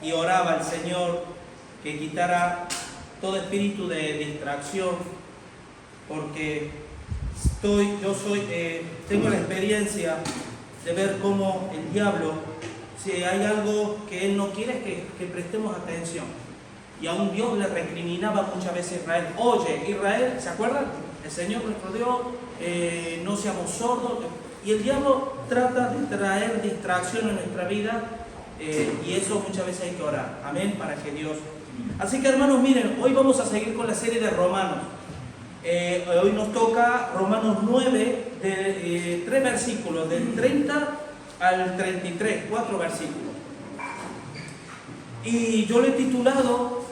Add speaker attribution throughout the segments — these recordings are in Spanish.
Speaker 1: y oraba al Señor que quitara todo espíritu de distracción, porque tengo la experiencia de ver cómo el diablo, si hay algo que él no quiere, es que prestemos atención. Y aún Dios le recriminaba muchas veces a Israel: oye, Israel, ¿se acuerdan? El Señor nuestro Dios, no seamos sordos. Y el diablo trata de traer distracción en nuestra vida, y eso muchas veces hay que orar. Amén, para que Dios... Así que, hermanos, miren, hoy vamos a seguir con la serie de Romanos. Hoy nos toca Romanos 9, de 3 versículos, del 30 al 33, 4 versículos. Y yo le he titulado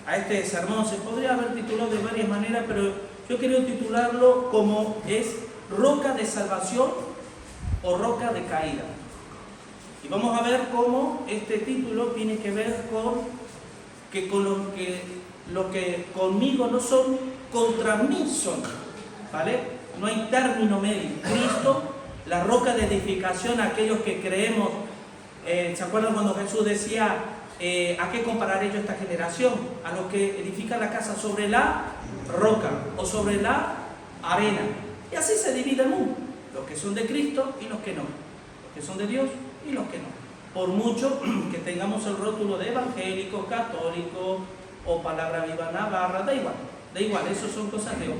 Speaker 1: a este sermón, se podría haber titulado de varias maneras, pero yo quería titularlo como es: roca de salvación o roca de caída. Y vamos a ver cómo este título tiene que ver con lo que conmigo no son, contra mí son, ¿vale? No hay término medio. Cristo, la roca de edificación, aquellos que creemos. ¿Se acuerdan cuando Jesús decía, a qué compararé yo esta generación? A los que edifican la casa sobre la roca o sobre la arena. Y así se divide el mundo: los que son de Cristo y los que no, los que son de Dios y los que no. Por mucho que tengamos el rótulo de evangélico, católico o palabra viva navarra, da igual, eso son cosas de hoy.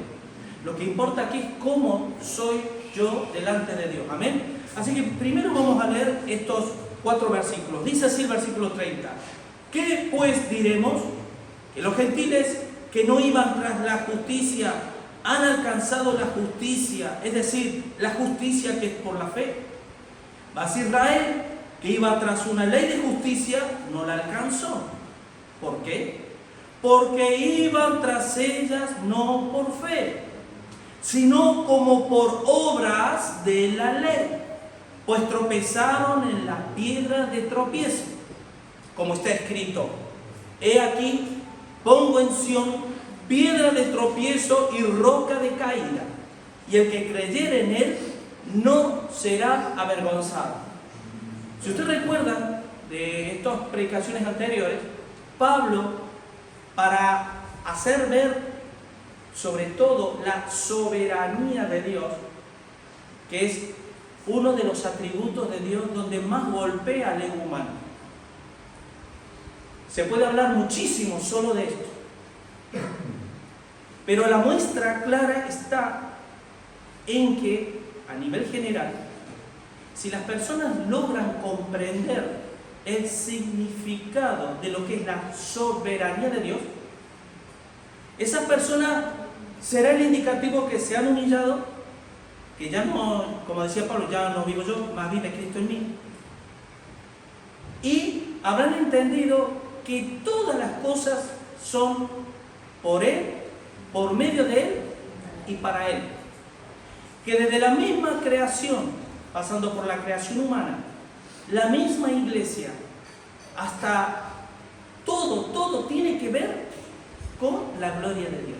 Speaker 1: Lo que importa aquí es cómo soy yo delante de Dios. Amén. Así que primero vamos a leer estos 4 versículos. Dice así el versículo 30: ¿qué pues diremos? Que los gentiles que no iban tras la justicia han alcanzado la justicia, es decir, la justicia que es por la fe. Mas Israel, que iba tras una ley de justicia, no la alcanzó. ¿Por qué? Porque iban tras ellas no por fe, sino como por obras de la ley, pues tropezaron en las piedras de tropiezo, como está escrito: he aquí, pongo en Sión piedra de tropiezo y roca de caída, y el que creyere en él no será avergonzado. Si usted recuerda de estas predicaciones anteriores, Pablo, para hacer ver sobre todo la soberanía de Dios, que es uno de los atributos de Dios donde más golpea al ego humano. Se puede hablar muchísimo solo de esto, pero la muestra clara está en que, a nivel general, si las personas logran comprender el significado de lo que es la soberanía de Dios, esa persona será el indicativo que se han humillado, que ya no, como decía Pablo, ya no vivo yo, más vive Cristo en mí, y habrán entendido que todas las cosas son por Él, por medio de Él y para Él. Que desde la misma creación, pasando por la creación humana, la misma iglesia, hasta todo tiene que ver con la gloria de Dios.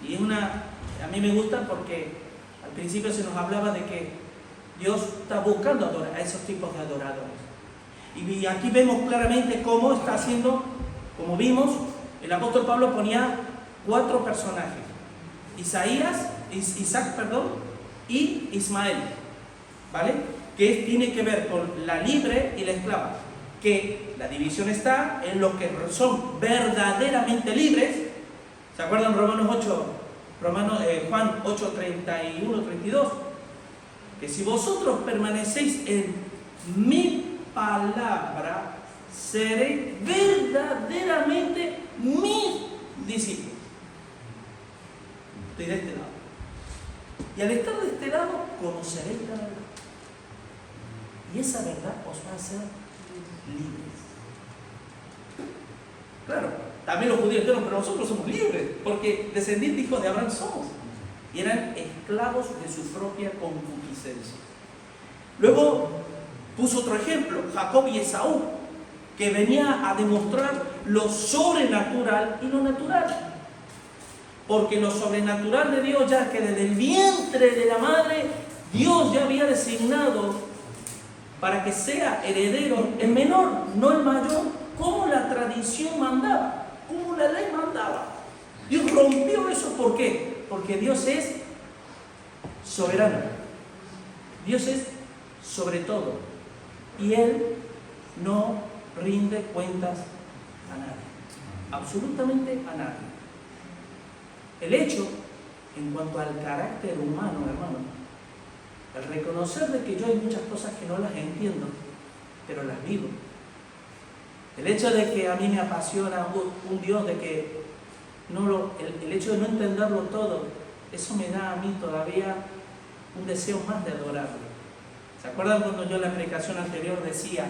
Speaker 1: Y a mí me gusta porque al principio se nos hablaba de que Dios está buscando a esos tipos de adoradores. Y aquí vemos claramente cómo está haciendo, como vimos, el apóstol Pablo ponía 4 personajes: Isaac y Ismael, ¿vale? Que tiene que ver con la libre y la esclava. Que la división está en los que son verdaderamente libres. ¿Se acuerdan Juan 8, 31, 32? Que si vosotros permanecéis en mi palabra, seréis verdaderamente mis discípulos. Estoy de este lado. Y al estar de este lado, conoceréis la verdad. Y esa verdad os va a hacer libres. Claro, también los judíos dijeron, pero nosotros somos libres, porque descendientes hijos de Abraham somos. Y eran esclavos de su propia concupiscencia. Luego puso otro ejemplo, Jacob y Esaú, que venía a demostrar lo sobrenatural y lo natural. Porque lo sobrenatural de Dios, ya que desde el vientre de la madre, Dios ya había designado para que sea heredero el menor, no el mayor, como la tradición mandaba, como la ley mandaba. Dios rompió eso. ¿Por qué? Porque Dios es soberano. Dios es sobre todo. Y Él no rinde cuentas a nadie. Absolutamente a nadie. El hecho, en cuanto al carácter humano, hermano, el reconocer de que yo hay muchas cosas que no las entiendo, pero las vivo. El hecho de que a mí me apasiona un Dios, de que el hecho de no entenderlo todo, eso me da a mí todavía un deseo más de adorarlo. ¿Se acuerdan cuando yo en la predicación anterior decía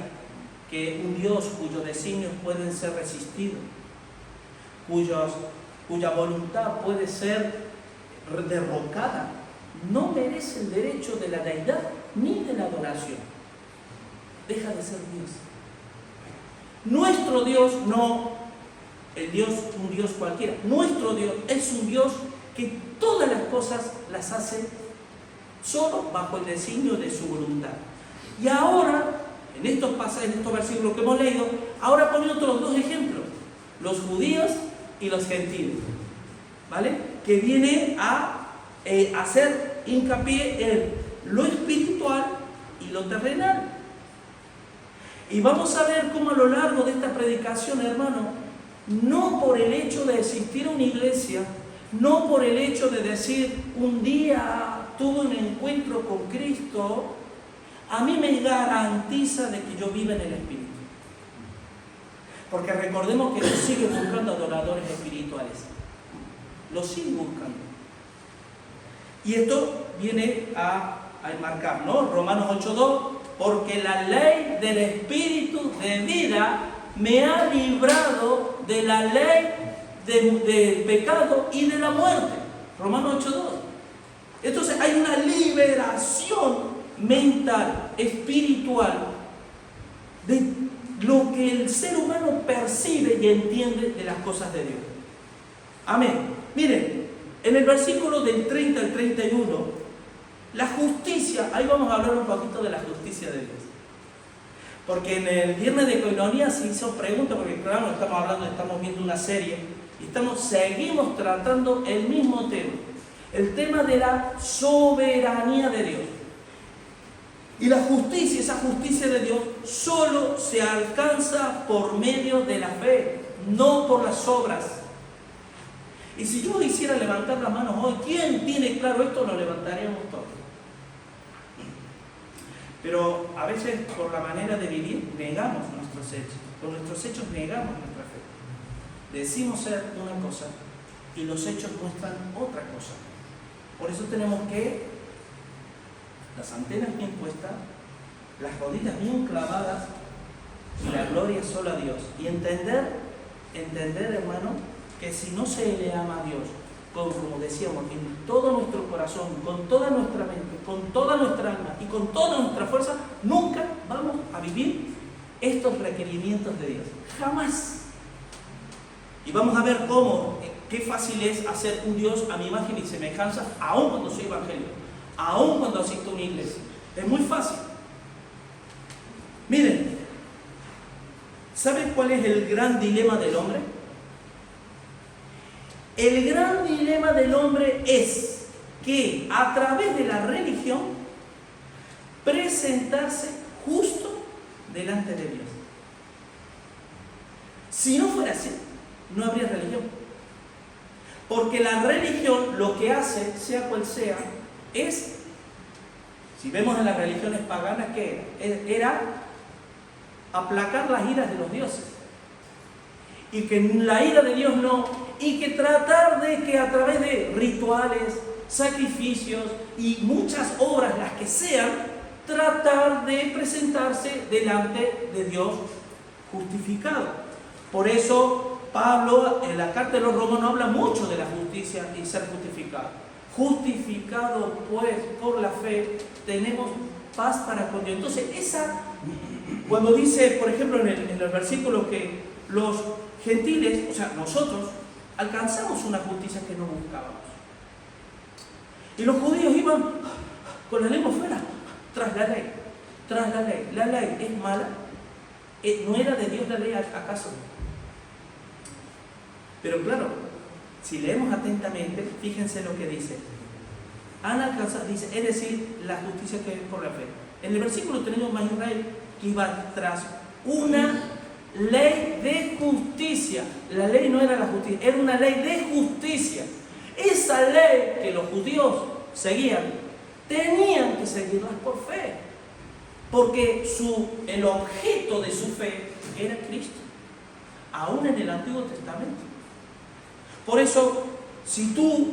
Speaker 1: que un Dios cuyos designios pueden ser resistidos, cuya voluntad puede ser derrocada, no merece el derecho de la deidad ni de la adoración? Deja de ser Dios. Nuestro Dios no, un Dios cualquiera. Nuestro Dios es un Dios que todas las cosas las hace solo bajo el designio de su voluntad. Y ahora, en estos pasajes, en estos versículos que hemos leído, ahora pone otros dos ejemplos: los judíos y los gentiles, ¿vale? Que viene a hacer hincapié en lo espiritual y lo terrenal. Y vamos a ver cómo a lo largo de esta predicación, hermano, no por el hecho de existir una iglesia, no por el hecho de decir un día tuve un encuentro con Cristo, a mí me garantiza de que yo viva en el Espíritu. Porque recordemos que Dios sigue buscando adoradores espirituales. Los sigue buscando. Y esto viene a enmarcar, ¿no? Romanos 8:2, porque la ley del Espíritu de vida me ha librado de la ley del pecado y de la muerte. Romanos 8:2. Entonces hay una liberación mental, espiritual, de lo que el ser humano percibe y entiende de las cosas de Dios. Amén. Miren, en el versículo del 30 al 31, la justicia, ahí vamos a hablar un poquito de la justicia de Dios. Porque en el viernes de Coinonía se hizo pregunta, porque claro, estamos viendo una serie y seguimos tratando el mismo tema, el tema de la soberanía de Dios. Y la justicia, esa justicia de Dios, solo se alcanza por medio de la fe, no por las obras. Y si yo hiciera levantar las manos hoy, ¿quién tiene claro esto? Lo levantaríamos todos. Pero a veces por la manera de vivir negamos nuestros hechos. Con nuestros hechos negamos nuestra fe. Decimos ser una cosa y los hechos muestran otra cosa. Por eso tenemos que las antenas bien puestas, las rodillas bien clavadas y la gloria solo a Dios. Y entender, hermano, que si no se le ama a Dios, como decíamos, en todo nuestro corazón, con toda nuestra mente, con toda nuestra alma y con toda nuestra fuerza, nunca vamos a vivir estos requerimientos de Dios. Jamás. Y vamos a ver qué fácil es hacer un Dios a mi imagen y semejanza, aun cuando soy evangélico, aun cuando asisto a una iglesia. Es muy fácil. Miren, ¿saben cuál es el gran dilema del hombre? El gran dilema del hombre es que a través de la religión presentarse justo delante de Dios. Si no fuera así, no habría religión. Porque la religión lo que hace, sea cual sea, es, si vemos en las religiones paganas, ¿qué era? Aplacar las iras de los dioses. Y que la ira de Dios no, y que tratar de que a través de rituales, sacrificios y muchas obras, las que sean, tratar de presentarse delante de Dios justificado. Por eso Pablo en la carta de los Romanos habla mucho de la justicia y ser justificado. Justificado pues por la fe tenemos paz para con Dios. Entonces cuando dice, por ejemplo, en el versículo que los gentiles, o sea, nosotros alcanzamos una justicia que no buscábamos. Y los judíos iban con la lengua fuera, tras la ley. tras la ley. ¿La ley es mala? ¿No era de Dios la ley acaso? Pero claro, si leemos atentamente, fíjense lo que dice. Han alcanzado, dice, es decir, la justicia que es por la fe. En el versículo tenemos a Israel que iba tras una ley de justicia. La ley no era la justicia, era una ley de justicia. Esa ley que los judíos seguían, tenían que seguirlas por fe. Porque el objeto de su fe era Cristo. Aún en el Antiguo Testamento. Por eso, si tú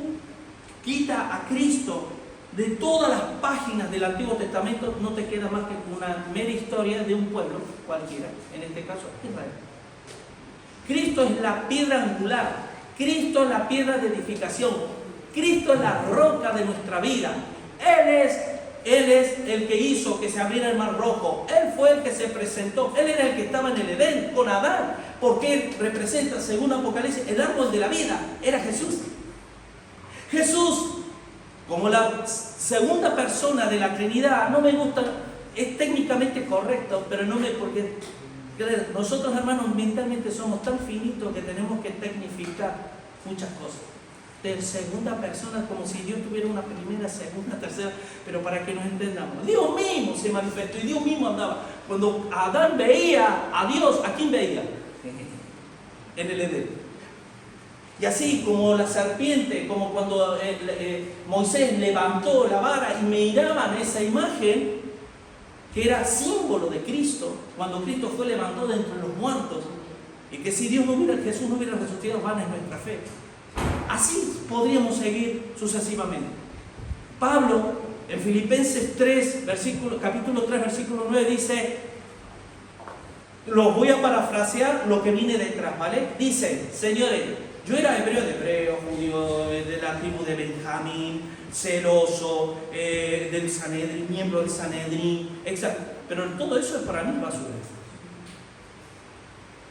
Speaker 1: quitas a Cristo de todas las páginas del Antiguo Testamento, no te queda más que una mera historia de un pueblo cualquiera, en este caso Israel. Cristo es la piedra angular, Cristo es la piedra de edificación, Cristo es la roca de nuestra vida. Él es el que hizo que se abriera el mar rojo, Él fue el que se presentó, Él era el que estaba en el Edén con Adán, porque Él representa, según Apocalipsis, el árbol de la vida, era Jesús. Jesús, como la segunda persona de la Trinidad, no me gusta, es técnicamente correcto, pero no me, porque nosotros hermanos mentalmente somos tan finitos que tenemos que tecnificar muchas cosas. De segunda persona, como si Dios tuviera una primera, segunda, tercera, pero para que nos entendamos. Dios mismo se manifestó y Dios mismo andaba. Cuando Adán veía a Dios, ¿a quién veía? En el Edén. Y así como la serpiente, como cuando Moisés levantó la vara y miraban esa imagen, que era símbolo de Cristo, cuando Cristo fue levantado de entre los muertos, y que si Jesús no hubiera resucitado, vana es nuestra fe. Así podríamos seguir sucesivamente. Pablo, en Filipenses 3, capítulo 3, versículo 9, dice, los voy a parafrasear lo que viene detrás, ¿vale? Dice, señores, yo era hebreo de hebreo, judío de la tribu de Benjamín, celoso, del Sanedrín, miembro del Sanedrín, etc. Pero todo eso es para mí basura,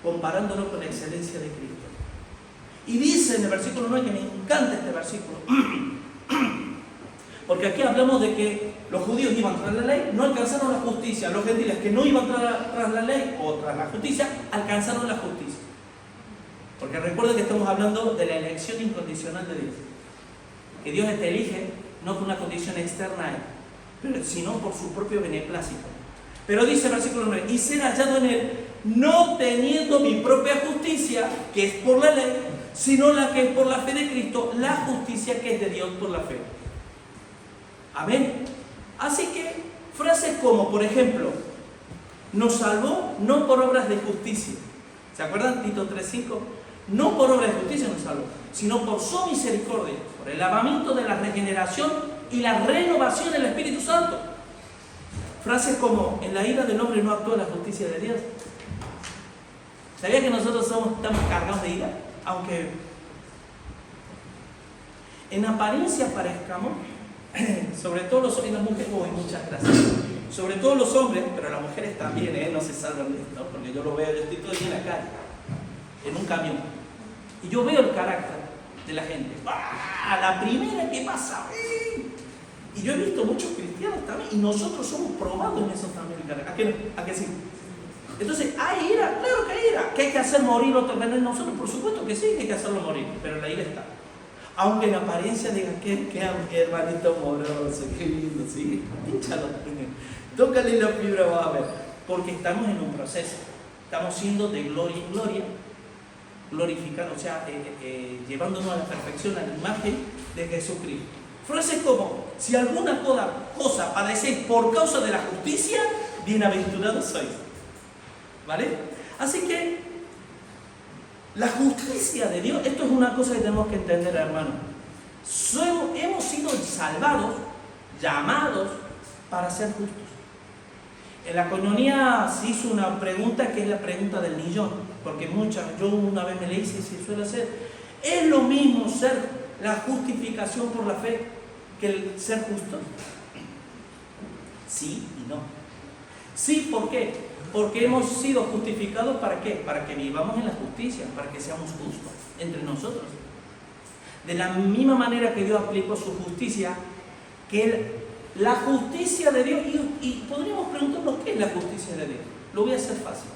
Speaker 1: comparándolo con la excelencia de Cristo. Y dice en el versículo 9, que me encanta este versículo, porque aquí hablamos de que los judíos iban tras la ley, no alcanzaron la justicia. Los gentiles que no iban tras la ley o tras la justicia, alcanzaron la justicia. Porque recuerden que estamos hablando de la elección incondicional de Dios. Que Dios te elige no por una condición externa a Él, sino por su propio beneplácito. Pero dice el versículo 9, y ser hallado en Él, no teniendo mi propia justicia, que es por la ley, sino la que es por la fe de Cristo, la justicia que es de Dios por la fe. Amén. Así que frases como, por ejemplo, nos salvó no por obras de justicia. ¿Se acuerdan? Tito 3:5. No por obras de justicia nos salvó, sino por su misericordia, por el lavamiento de la regeneración y la renovación del Espíritu Santo. Frases como, en la ira del hombre no actúa la justicia de Dios. ¿Sabía que nosotros estamos cargados de ira? Aunque en apariencia parezcamos, sobre todo los hombres y las mujeres, muchas gracias, sobre todo los hombres, pero las mujeres también, no se salvan de esto, porque yo lo veo, yo estoy todo el día en la calle, en un camión, y yo veo el carácter de la gente. ¡Ah! La primera que pasa, y yo he visto muchos cristianos también, y nosotros somos probados en eso también, ¿a qué sí? Entonces, ¿hay ira? Claro que hay ira. ¿Que hay que hacer morir otro veneno en nosotros? Por supuesto que sí, que hay que hacerlo morir, pero la ira está. Aunque en apariencia digan, qué hermanito amoroso, qué lindo, ¿sí? Pínchalo, tócale la fibra, vas a ver. Porque estamos en un proceso. Estamos siendo de gloria en gloria, glorificando, o sea, llevándonos a la perfección, a la imagen de Jesucristo. Frases como, si alguna cosa padecéis por causa de la justicia, bienaventurados sois. ¿Vale? Así que la justicia de Dios, esto es una cosa que tenemos que entender, hermano. Hemos sido salvados, llamados para ser justos. En la coinonía se hizo una pregunta que es la pregunta del millón, porque yo una vez me le hice y se suele hacer. ¿Es lo mismo ser la justificación por la fe que el ser justo? Sí y no. Sí, ¿por qué? Porque hemos sido justificados, ¿para qué? Para que vivamos en la justicia, para que seamos justos entre nosotros. De la misma manera que Dios aplicó su justicia, que Él La justicia de Dios, y podríamos preguntarnos qué es la justicia de Dios. Lo voy a hacer fácil.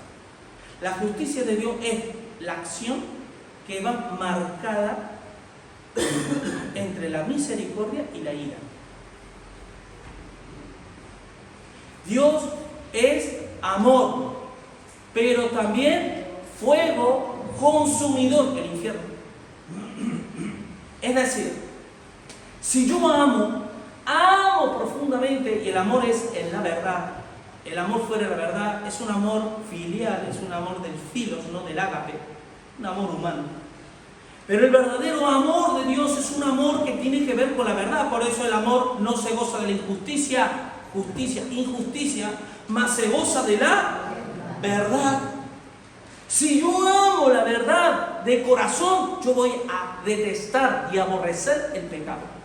Speaker 1: La justicia de Dios es la acción que va marcada entre la misericordia y la ira. Dios es amor, pero también fuego consumidor, el infierno. Es decir, si yo amo profundamente, y el amor es en la verdad, el amor fuera de la verdad es un amor filial, es un amor del filos, no del ágape, un amor humano. Pero el verdadero amor de Dios es un amor que tiene que ver con la verdad. Por eso el amor no se goza de la injusticia, mas se goza de la verdad. Si yo amo la verdad de corazón, yo voy a detestar y aborrecer el pecado.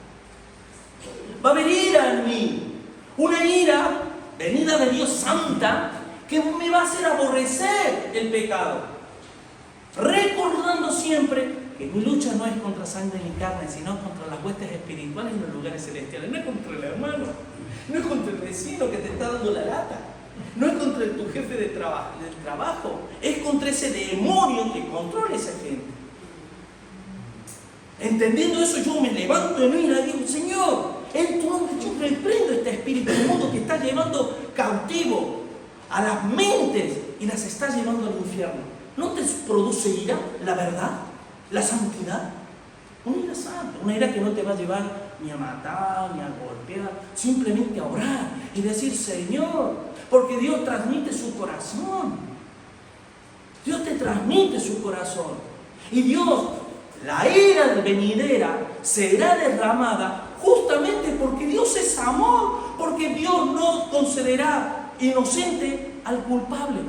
Speaker 1: Va a haber ira en mí, una ira venida de Dios santa que me va a hacer aborrecer el pecado, recordando siempre que mi lucha no es contra sangre ni carne, sino contra las huestes espirituales en los lugares celestiales. No es contra el hermano, no es contra el vecino que te está dando la lata, no es contra tu jefe del trabajo, es contra ese demonio que controla a esa gente. Entendiendo eso, yo me levanto en ira y digo: Señor, en tu nombre yo reprendo este espíritu inmundo que está llevando cautivo a las mentes y las está llevando al infierno. ¿No te produce ira la verdad, la santidad? Una ira santa, una ira que no te va a llevar ni a matar, ni a golpear, simplemente a orar y decir: Señor, porque Dios transmite su corazón. Dios te transmite su corazón. Y Dios, la ira venidera será derramada justamente porque Dios es amor, porque Dios no concederá inocente al culpable.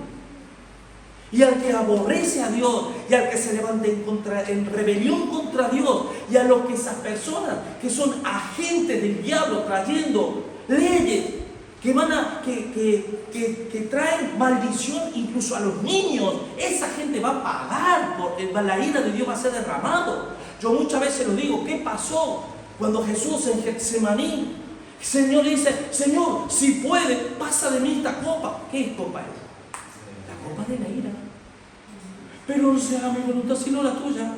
Speaker 1: Y al que aborrece a Dios, y al que se levante en rebelión contra Dios, y a los que esas personas que son agentes del diablo trayendo leyes que traen maldición incluso a los niños, esa gente va a pagar, la ira de Dios va a ser derramado. Yo muchas veces lo digo: ¿qué pasó cuando Jesús en Getsemaní, el Señor dice: Señor, si puede, pasa de mí esta copa? ¿Qué copa es? La copa de la ira. Pero no sea mi voluntad sino la tuya.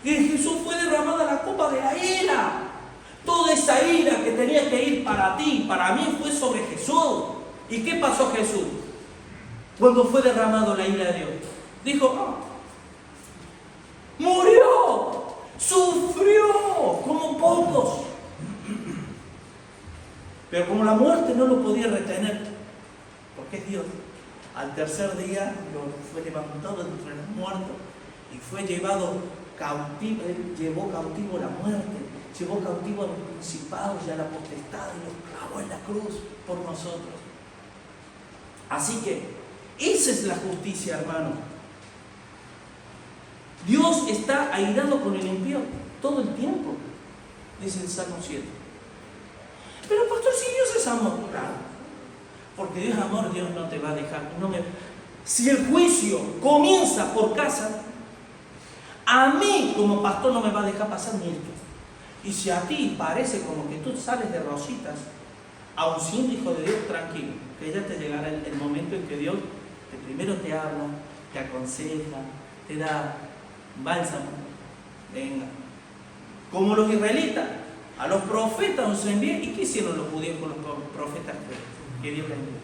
Speaker 1: Y en Jesús fue derramada la copa de la ira. Toda esa ira que tenía que ir para ti, para mí, fue sobre Jesús. ¿Y qué pasó Jesús cuando fue derramado la ira de Dios? Dijo: murió, sufrió como pocos. Pero como la muerte no lo podía retener, porque es Dios, al tercer día fue levantado entre los muertos y fue llevado cautivo. Él llevó cautivo la muerte, llevó cautivo a los principados y a la potestad y los clavó en la cruz por nosotros. Así que esa es la justicia, hermano. Dios está airado con el impío todo el tiempo, dice el Salmo 7. Pero pastor, si Dios es amor, claro, porque Dios es amor, Dios no te va a dejar. Si el juicio comienza por casa, a mí como pastor no me va a dejar pasar ni esto. Y si a ti parece como que tú sales de rositas, aun siendo hijo de Dios, tranquilo, que ya te llegará el momento en que Dios primero te habla, te aconseja, te da bálsamo. Venga. Como los israelitas, a los profetas los envié. ¿Y qué hicieron los judíos con los profetas que Dios les envió?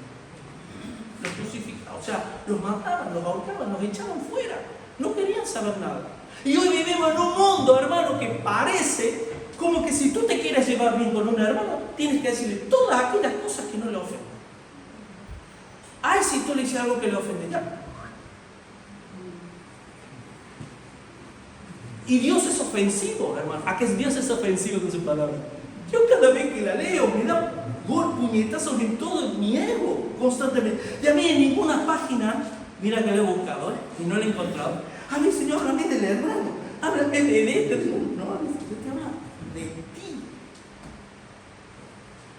Speaker 1: Los crucificaban, o sea, los mataban, los ahorcaban, los echaban fuera. No querían saber nada. Y hoy vivimos en un mundo, hermano, que parece como que si tú te quieres llevar bien con un hermano, tienes que decirle todas aquellas cosas que no le ofenden. Ay, si tú le dices algo que le ofende, ya. Y Dios es ofensivo, hermano. ¿A qué Dios es ofensivo con su palabra? Yo cada vez que la leo me da puñetazos en todo mi ego, constantemente. Y a mí en ninguna página, mira que lo he buscado, y no lo he encontrado. A mí, Señor, háblame del hermano, háblame de este. No, yo te hablo de ti.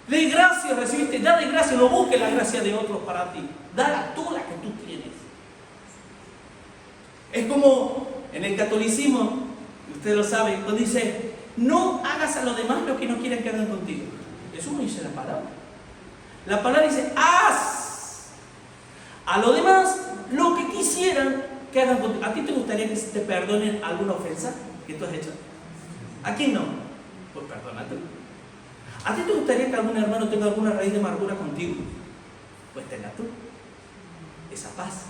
Speaker 1: De gracia recibiste, da de gracia, no busques la gracia de otros para ti. Dala tú la que tú tienes. Es como en el catolicismo, ustedes lo saben, cuando dice: no hagas a los demás lo que no quieren que hagan contigo. Eso no dice la palabra. La palabra dice, haz a lo demás lo que quisieran que hagan contigo. ¿A ti te gustaría que te perdonen alguna ofensa que tú has hecho? ¿A quién no? Pues perdónate. ¿A ti te gustaría que algún hermano tenga alguna raíz de amargura contigo? Pues tenga tú esa paz.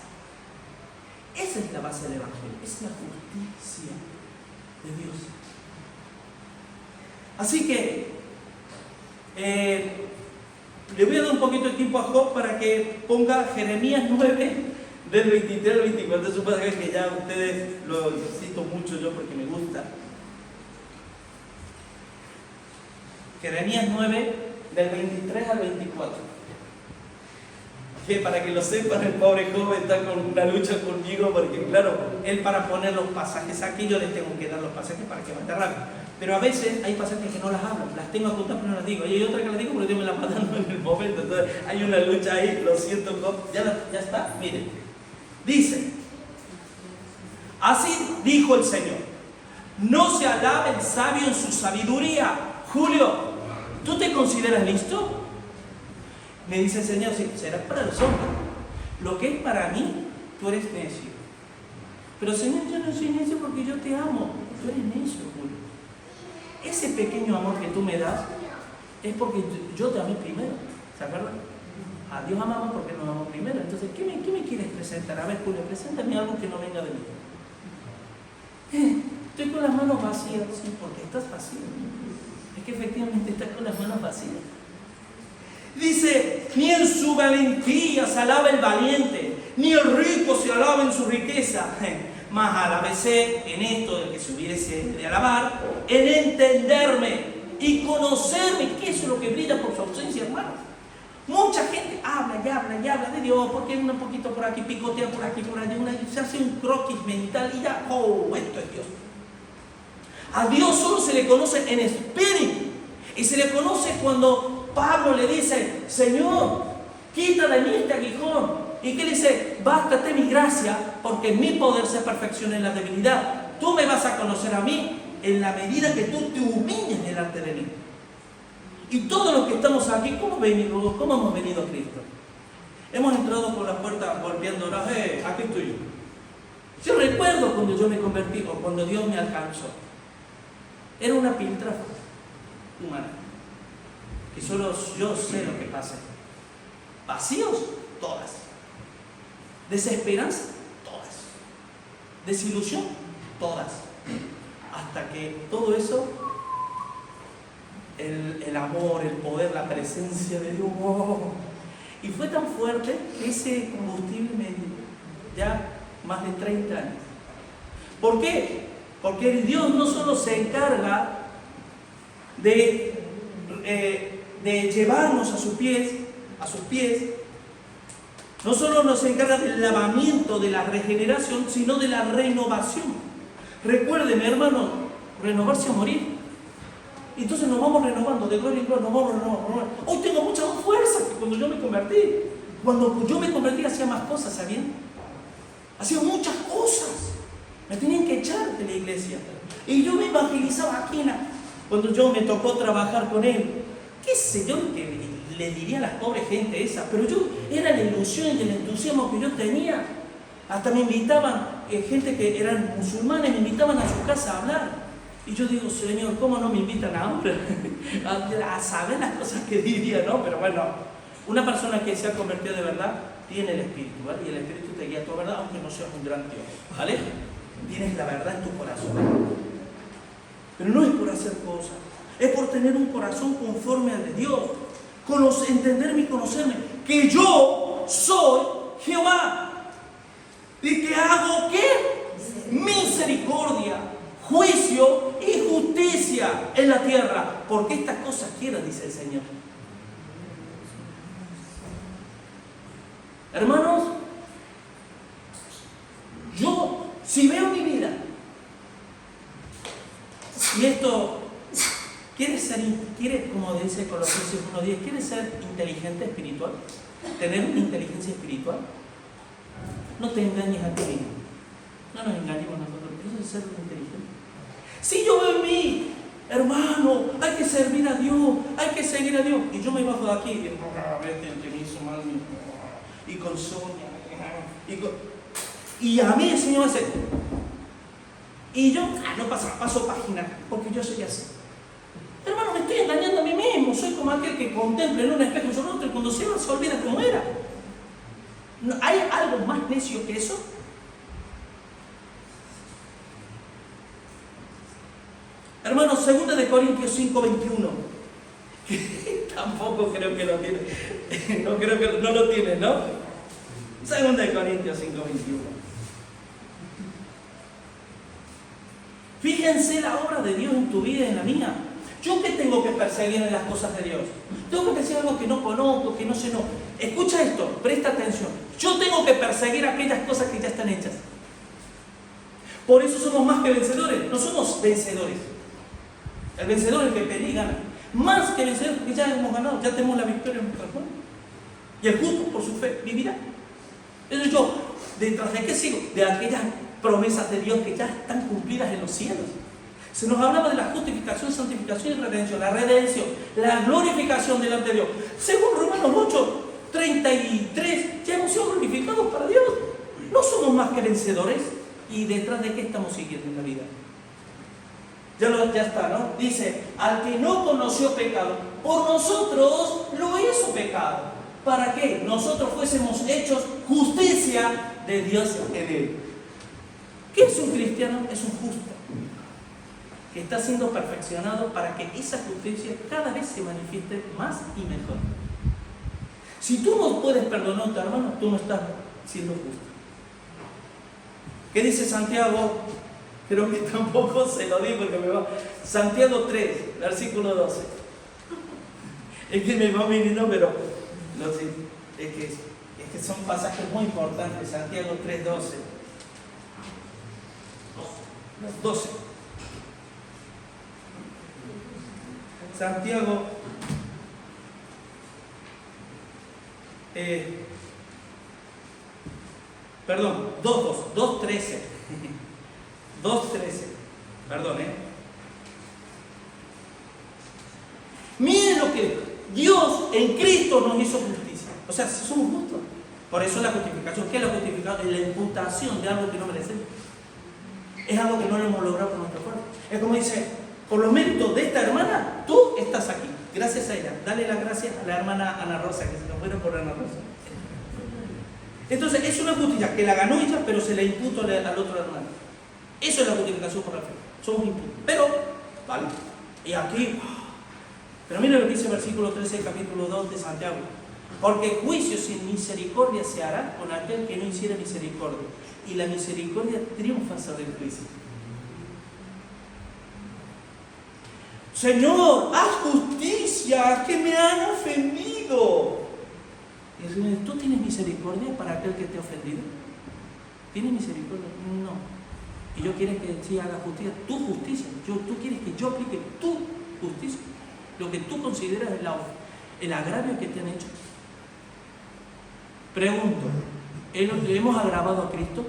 Speaker 1: Esa es la base del Evangelio, es la justicia de Dios. Así que le voy a dar un poquito de tiempo a Job para que ponga Jeremías 9 del 23 al 24. Es un pasaje que ya ustedes lo cito mucho yo porque me gusta. Jeremías 9 del 23 al 24. Que para que lo sepan, el pobre Job está con una lucha conmigo porque claro, él para poner los pasajes aquí, yo les tengo que dar los pasajes para que vaya rápido. Pero a veces hay pasajes que no las hablo, las tengo apuntadas pero no las digo. Y hay otra que las digo porque Dios me las va dando en el momento. Entonces hay una lucha ahí, lo siento Job. Ya está, miren. Dice, así dijo el Señor, no se alabe el sabio en su sabiduría. Julio, ¿tú te consideras listo? Me dice el Señor, sí, será para los hombres. Lo que es para mí, tú eres necio. Pero Señor, yo no soy necio porque yo te amo. Tú eres necio, Julio. Ese pequeño amor que tú me das es porque yo te amé primero. ¿Se acuerdan? A Dios amamos porque nos amamos primero. Entonces, ¿qué me quieres presentar? A ver, Julio, preséntame algo que no venga de mí. Estoy con las manos vacías. Sí, porque estás vacío. Es que efectivamente estás con las manos vacías. Dice, ni en su valentía se alaba el valiente, ni el rico se alaba en su riqueza. Mas alábese en esto del que se hubiese de alabar, en entenderme y conocerme, que eso es lo que brilla por su ausencia, hermanos. Mucha gente habla y habla de Dios, porque un poquito por aquí, picotea por aquí, por allá, se hace un croquis mental y ya, esto es Dios. A Dios solo se le conoce en espíritu, y se le conoce cuando Pablo le dice, Señor, quita de mí este aguijón. ¿Y qué le dice? Bástate mi gracia, porque mi poder se perfecciona en la debilidad. Tú me vas a conocer a mí en la medida que tú te humilles delante de mí. Y todos los que estamos aquí, ¿cómo hemos venido a Cristo? Hemos entrado por la puerta golpeando, aquí estoy yo. Yo recuerdo cuando yo me convertí, o cuando Dios me alcanzó. Era una piltrafa humana. Que solo yo sé lo que pasa. Vacíos, todas. Desesperanza, todas. Desilusión, todas. Hasta que todo eso, el amor, el poder, la presencia de Dios, y fue tan fuerte que ese combustible me dio ya más de 30 años. ¿Por qué? Porque Dios no solo se encarga de llevarnos a sus pies, no solo nos encarga del lavamiento, de la regeneración, sino de la renovación. Recuerden, hermano, renovarse a morir. Entonces nos vamos renovando, de gloria en gloria, nos vamos renovando. Hoy tengo mucha más fuerza que cuando yo me convertí. Cuando yo me convertí hacía más cosas, ¿sabían? Hacía muchas cosas. Me tenían que echar de la iglesia. Y yo me evangelizaba aquí cuando yo me tocó trabajar con él. ¿Qué sé yo que le diría a las pobres gente esa? Pero yo, era la ilusión y el entusiasmo que yo tenía. Hasta me invitaban, gente que eran musulmanes, me invitaban a su casa a hablar. Y yo digo, Señor, ¿cómo no me invitan ahora? a saber las cosas que diría, ¿no? Pero bueno, una persona que se ha convertido de verdad tiene el Espíritu, ¿vale? Y el Espíritu te guía a tu verdad, aunque no seas un gran teólogo, ¿vale? Tienes la verdad en tu corazón. Pero no es por hacer cosas, es por tener un corazón conforme al de Dios. Entenderme y conocerme, que yo soy Jehová. ¿Y que hago qué? Misericordia, juicio y justicia en la tierra. Porque estas cosas quiero, dice el Señor. Hermanos, yo, si veo mi vida, y esto, quiere, como dice Colosenses 1:10, ¿quiere ser inteligente espiritual? ¿Tener una inteligencia espiritual? No te engañes a ti mismo. No nos engañemos nosotros. Eso es ser inteligente. Si yo veo en mí, hermano, hay que servir a Dios, hay que seguir a Dios. Y yo me bajo de aquí y digo, vete, te me hizo mal, y con Sonia, y a mí el Señor hace, y yo, no pasa, paso página, porque yo soy así. Hermano, me estoy engañando a mí mismo, soy como aquel que contempla en un espejo su rostro y cuando se va se olvida cómo era. ¿No hay algo más necio que eso? Hermanos, 2 de Corintios 5:21, que tampoco creo que lo tiene, no creo que no lo tiene, ¿no? 2 de Corintios 5:21. Fíjense la obra de Dios en tu vida y en la mía. ¿Yo qué tengo que perseguir en las cosas de Dios? Tengo que perseguir algo que no conozco, que no sé, no. Escucha esto, presta atención. Yo tengo que perseguir aquellas cosas que ya están hechas. Por eso somos más que vencedores, no somos vencedores. El vencedor es el que pelea y gana. Más que vencedores, porque ya hemos ganado, ya tenemos la victoria en nuestras manos. Y el justo, por su fe, vivirá. Entonces yo, ¿detrás de qué sigo? De aquellas promesas de Dios que ya están cumplidas en los cielos. Se nos hablaba de la justificación, santificación y redención. La redención, la glorificación delante de Dios. Según Romanos 8:33, ya hemos sido glorificados para Dios. No somos más que vencedores. ¿Y detrás de qué estamos siguiendo en la vida? Ya está, ¿no? Dice, al que no conoció pecado, por nosotros lo hizo pecado. ¿Para qué? Nosotros fuésemos hechos justicia de Dios en él. ¿Qué es un cristiano? Es un justo, que está siendo perfeccionado para que esa justicia cada vez se manifieste más y mejor. Si tú no puedes perdonar a tu hermano, tú no estás siendo justo. ¿Qué dice Santiago? Creo que tampoco se lo di porque me va. Santiago 3, versículo 12. Es que me va viniendo, pero no sé, es que son pasajes muy importantes. Santiago 3, 12. 12. Santiago 2:13. 2:13. Perdón, Miren lo que Dios en Cristo nos hizo justicia. O sea, si somos justos. Por eso la justificación. ¿Qué es la justificación? Es la imputación de algo que no merecemos. Es algo que no lo hemos logrado por nuestra fuerza. Es como dice, por los méritos de esta hermana, tú estás aquí. Gracias a ella. Dale las gracias a la hermana Ana Rosa, que se nos fueron por Ana Rosa. Entonces, es una justicia que la ganó ella, pero se le imputó al otro hermano. Eso es la justificación por la fe. Somos imputados. Pero, vale. Y aquí, pero mira lo que dice el versículo 13 del capítulo 2 de Santiago. Porque juicio sin misericordia se hará con aquel que no hiciera misericordia. Y la misericordia triunfa sobre el juicio. Señor, haz justicia, que me han ofendido. Y el Señor, ¿tú tienes misericordia para aquel que te ha ofendido? ¿Tienes misericordia? No. Y yo quiero que sí haga justicia, tu justicia. Tú quieres que yo aplique tu justicia. Lo que tú consideras el agravio que te han hecho. Pregunto, ¿le hemos agravado a Cristo?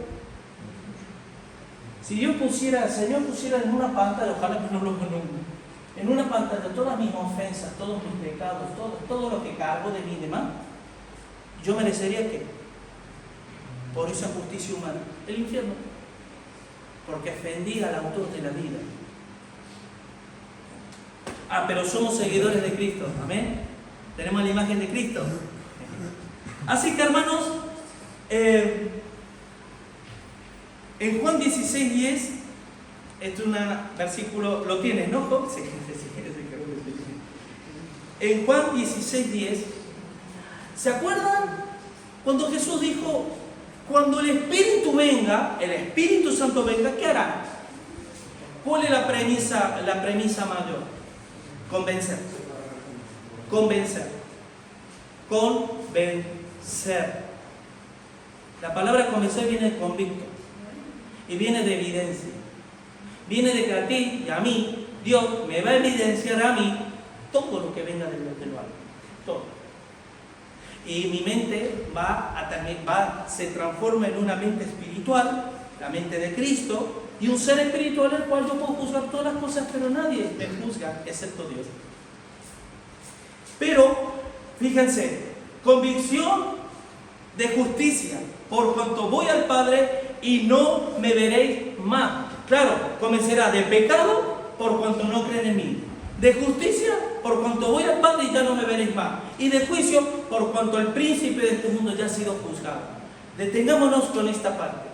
Speaker 1: Si Dios pusiera, el Señor pusiera en una pantalla, ojalá que no lo haga nunca, en una pantalla todas mis ofensas, todos mis pecados, todo lo que cargo de mí y demás, yo merecería que, por esa justicia humana, el infierno, porque ofendí al autor de la vida. Pero somos seguidores de Cristo, amén. Tenemos la imagen de Cristo. Así que, hermanos, en Juan 16:10, este es un versículo, ¿lo tienes, no, Job? Sí. En Juan 16:10, ¿se acuerdan cuando Jesús dijo, cuando el Espíritu venga, el Espíritu Santo venga, ¿qué hará? ¿Cuál es la premisa mayor? Convencer. La palabra convencer viene de convicto y viene de evidencia. Viene de que a ti y a mí, Dios me va a evidenciar a mí todo lo que venga de lo alto. Todo. Y mi mente se transforma en una mente espiritual, la mente de Cristo, y un ser espiritual el cual yo puedo juzgar todas las cosas, pero nadie me juzga excepto Dios. Pero, fíjense, convicción de justicia, por cuanto voy al Padre y no me veréis más. Claro, convencerá de pecado por cuanto no creen en mí, de justicia por cuanto voy al Padre y ya no me veréis más, y de juicio por cuanto el príncipe de este mundo ya ha sido juzgado. Detengámonos con esta parte.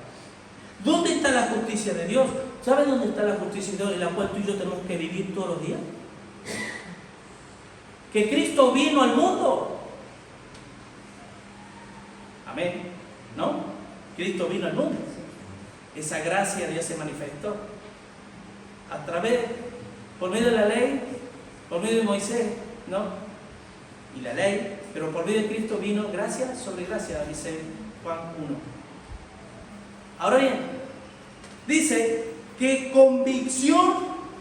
Speaker 1: ¿Dónde está la justicia de Dios? ¿Sabe dónde está la justicia de Dios en la cual tú y yo tenemos que vivir todos los días? Que Cristo vino al mundo. Amén. ¿No? Cristo vino al mundo. Esa gracia de Dios se manifestó a través, por medio de la ley, por medio de Moisés, ¿no? Y la ley, pero por medio de Cristo vino gracia sobre gracia, dice Juan 1. Ahora bien, dice que convicción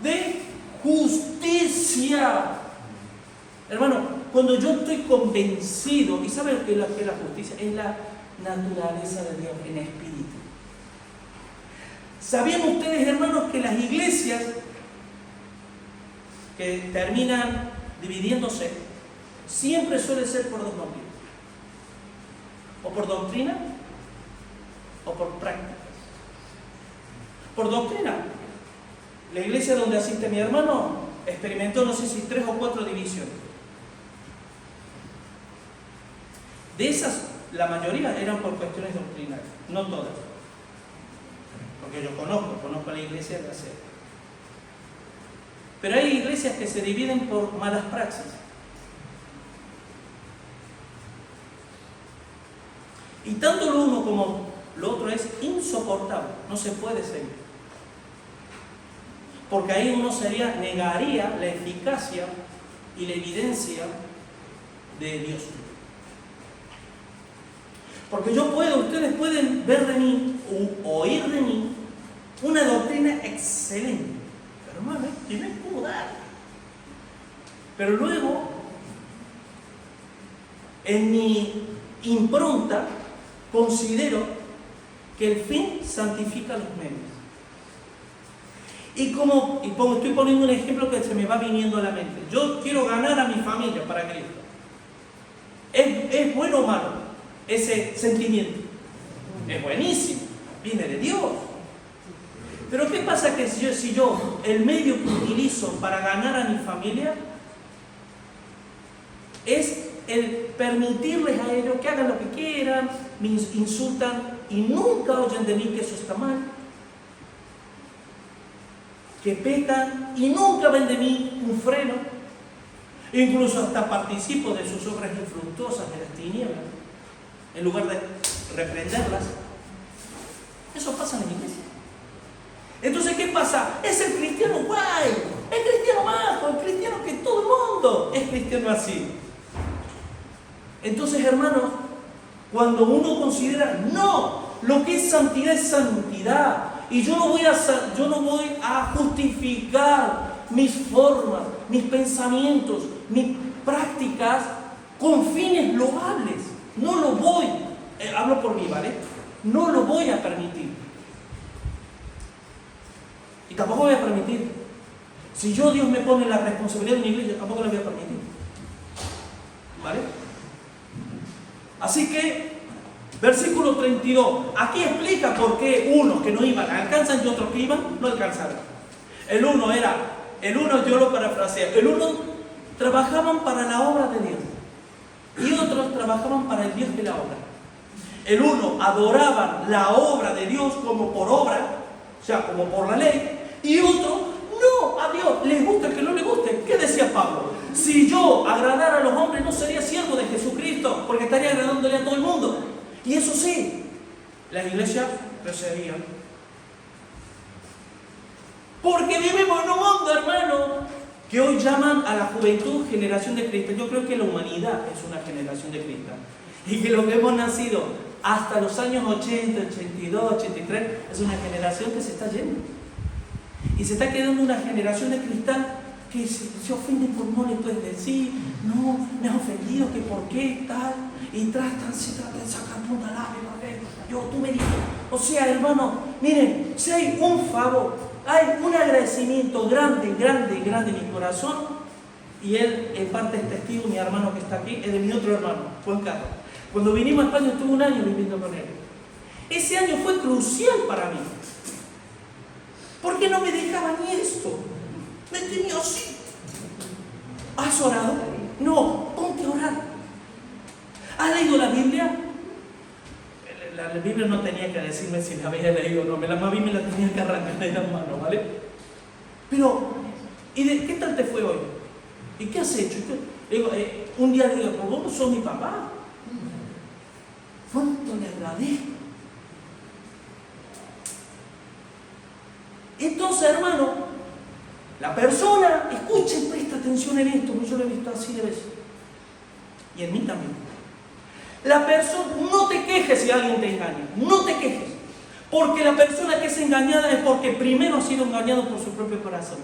Speaker 1: de justicia. Hermano, cuando yo estoy convencido, ¿y saben qué es la justicia? Es la naturaleza de Dios en espíritu. ¿Sabían ustedes, hermanos, que las iglesias que terminan dividiéndose siempre suele ser por dos motivos? O por doctrina o por prácticas. Por doctrina. La iglesia donde asiste mi hermano experimentó, no sé si 3 o 4 divisiones. De esas, la mayoría eran por cuestiones doctrinales, no todas. Porque yo conozco la iglesia de hacer. Pero hay iglesias que se dividen por malas praxis. Y tanto lo uno como lo otro es insoportable, no se puede seguir. Porque ahí uno negaría la eficacia y la evidencia de Dios. Porque ustedes pueden ver de mí o oír de mí una doctrina excelente. Pero hermano, yo me puedo dar. Pero luego, en mi impronta, considero que el fin santifica los medios. Estoy poniendo un ejemplo que se me va viniendo a la mente. Yo quiero ganar a mi familia para Cristo. ¿Es bueno o malo ese sentimiento? Es buenísimo, viene de Dios. Pero ¿qué pasa que si yo el medio que utilizo para ganar a mi familia es el permitirles a ellos que hagan lo que quieran, me insultan y nunca oyen de mí que eso está mal, que pecan y nunca ven de mí un freno, incluso hasta participo de sus obras infructuosas de las tinieblas en lugar de reprenderlas? Eso pasa en la iglesia. Entonces, ¿qué pasa? Es el cristiano guay, el cristiano majo, el cristiano que todo el mundo es cristiano así. Entonces, hermanos, cuando uno considera, no, lo que es santidad, y yo no voy a justificar mis formas, mis pensamientos, mis prácticas con fines loables. No lo voy, hablo por mí, ¿vale? No lo voy a permitir. Y tampoco voy a permitir. Si Dios me pone la responsabilidad de una iglesia, tampoco la voy a permitir. ¿Vale? Así que, versículo 32, aquí explica por qué unos que no iban alcanzan y otros que iban no alcanzaron. El uno yo lo parafraseo, el uno trabajaban para la obra de Dios y otros trabajaban para el Dios de la obra. El uno adoraban la obra de Dios como por obra, o sea, como por la ley, y otro no, a Dios, les guste que no les guste. ¿Qué decía Pablo? Si yo agradara a los hombres no sería siervo de Jesucristo, porque estaría agradándole a todo el mundo. Y eso sí, las iglesias recibían. Porque vivimos en un mundo, hermano, que hoy llaman a la juventud generación de Cristo. Yo creo que la humanidad es una generación de Cristo. Y que lo que hemos nacido hasta los años 80, 82, 83, es una generación que se está yendo. Y se está quedando una generación de cristal que se ofende por no le puedes decir, no, me has ofendido, que por qué, tal, y tratan de sacar punta al ave, tú me dices. O sea, hermano, miren, si hay un favor, hay un agradecimiento grande, grande, grande en mi corazón, y él en parte es testigo, mi hermano que está aquí, es de mi otro hermano, Juan Carlos. Cuando vinimos a España estuve un año viviendo con él. Ese año fue crucial para mí. Porque no me dejaba ni esto. Me tenía así. ¿Has orado? No, ponte a orar. ¿Has leído la Biblia? La Biblia no tenía que decirme si la había leído o no. La mí me la tenía que arrancar de las manos, ¿vale? Pero, ¿qué tal te fue hoy? ¿Y qué has hecho? Digo, un día le digo, pues vos no sos mi papá. ¿Cuánto le agradezco? Entonces, hermano, la persona, escuchen, presta atención en esto, porque yo lo he visto así de veces. Y en mí también. La persona, no te quejes si alguien te engaña, no te quejes. Porque la persona que es engañada es porque primero ha sido engañado por su propio corazón.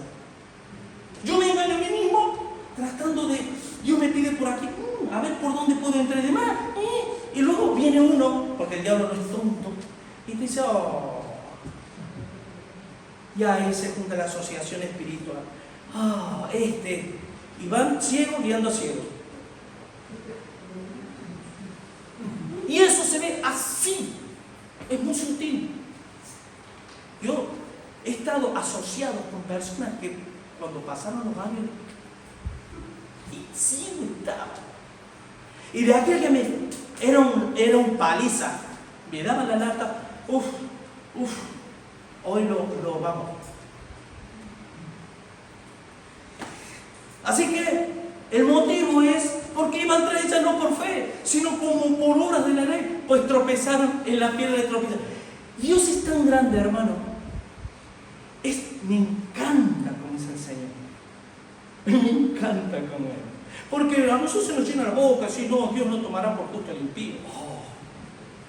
Speaker 1: Yo me engaño a mí mismo, tratando de, Dios me pide por aquí, a ver por dónde puedo entrar y demás. Y luego viene uno, porque el diablo no es tonto, y te dice, oh, ya ahí se junta la asociación espiritual. Y van ciegos guiando a ciegos. Y eso se ve así, es muy sutil. Yo he estado asociado con personas que cuando pasaron los años, y ciego estaba. Y de aquel que era un paliza, me daba la lata, hoy lo vamos. Así que el motivo es porque iban tras ella no por fe, sino como por obras de la ley, pues tropezaron en la piedra de tropezar. Dios es tan grande, hermano. Me encanta como es el Señor. Me encanta como es. Porque a nosotros se nos llena la boca, así, no, Dios no tomará por justo al impío.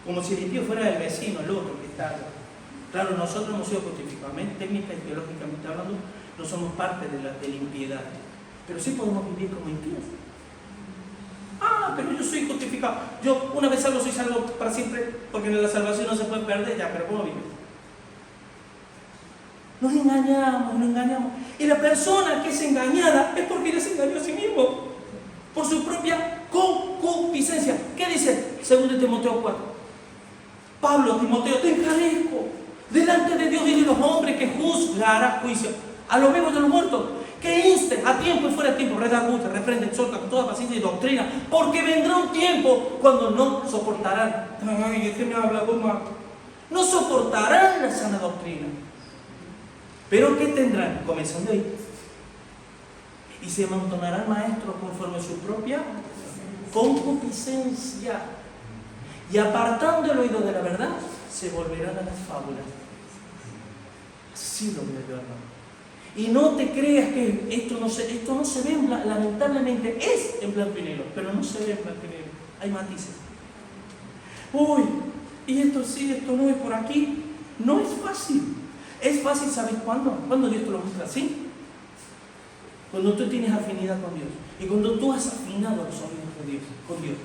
Speaker 1: Como si el impío fuera el vecino, el otro que está. Claro, nosotros hemos sido justificados, técnica y teológicamente hablando, no somos parte de la impiedad. Pero sí podemos vivir como impíos. Pero yo soy justificado. Yo una vez salvo, soy salvo para siempre, porque en la salvación no se puede perder ya, pero ¿cómo vive? Nos engañamos. Y la persona que es engañada es porque ella se engañó a sí mismo, por su propia concupiscencia. ¿Qué dice 2 Timoteo 4? Pablo, Timoteo, te encarezco delante de Dios y de los hombres que juzgará juicio a los vivos y a los muertos, que inste a tiempo y fuera de tiempo, redarguya, reprende, exhorta con toda paciencia y doctrina, porque vendrá un tiempo cuando no soportarán. Ay, ¿qué me habla, goma? No soportarán la sana doctrina. Pero ¿qué tendrán? Comenzando ahí. Y se amontonarán maestros conforme a su propia concupiscencia. Y apartando el oído de la verdad, se volverán a las fábulas. Así lo veo yo, hermano. Y no te creas que esto no se ve, lamentablemente es en blanco y negro, pero no se ve en blanco y negro. Hay matices. Y esto sí, esto no, es por aquí. No es fácil. Es fácil, ¿sabes cuándo? Cuando Dios te lo muestra así. Cuando tú tienes afinidad con Dios. Y cuando tú has afinado los oídos de Dios, con Dios.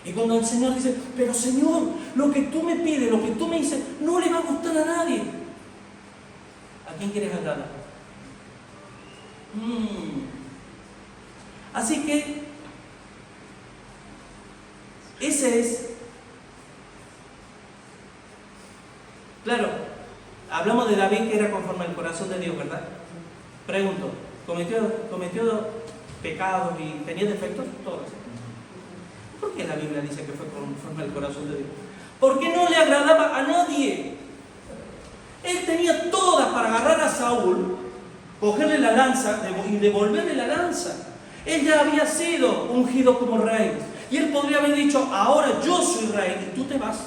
Speaker 1: Y cuando el Señor dice, pero Señor, lo que tú me pides, lo que tú me dices, no le va a gustar a nadie. ¿A quién quieres agradar? Así que ese es, claro, hablamos de David que era conforme al corazón de Dios, ¿verdad? Pregunto, ¿cometió pecados y tenía defectos? Todos. ¿Por qué la Biblia dice que fue conforme al corazón de Dios? Porque no le agradaba a nadie. Él tenía todas para agarrar a Saúl, cogerle la lanza y devolverle la lanza. Él ya había sido ungido como rey. Y él podría haber dicho, ahora yo soy rey y tú te vas.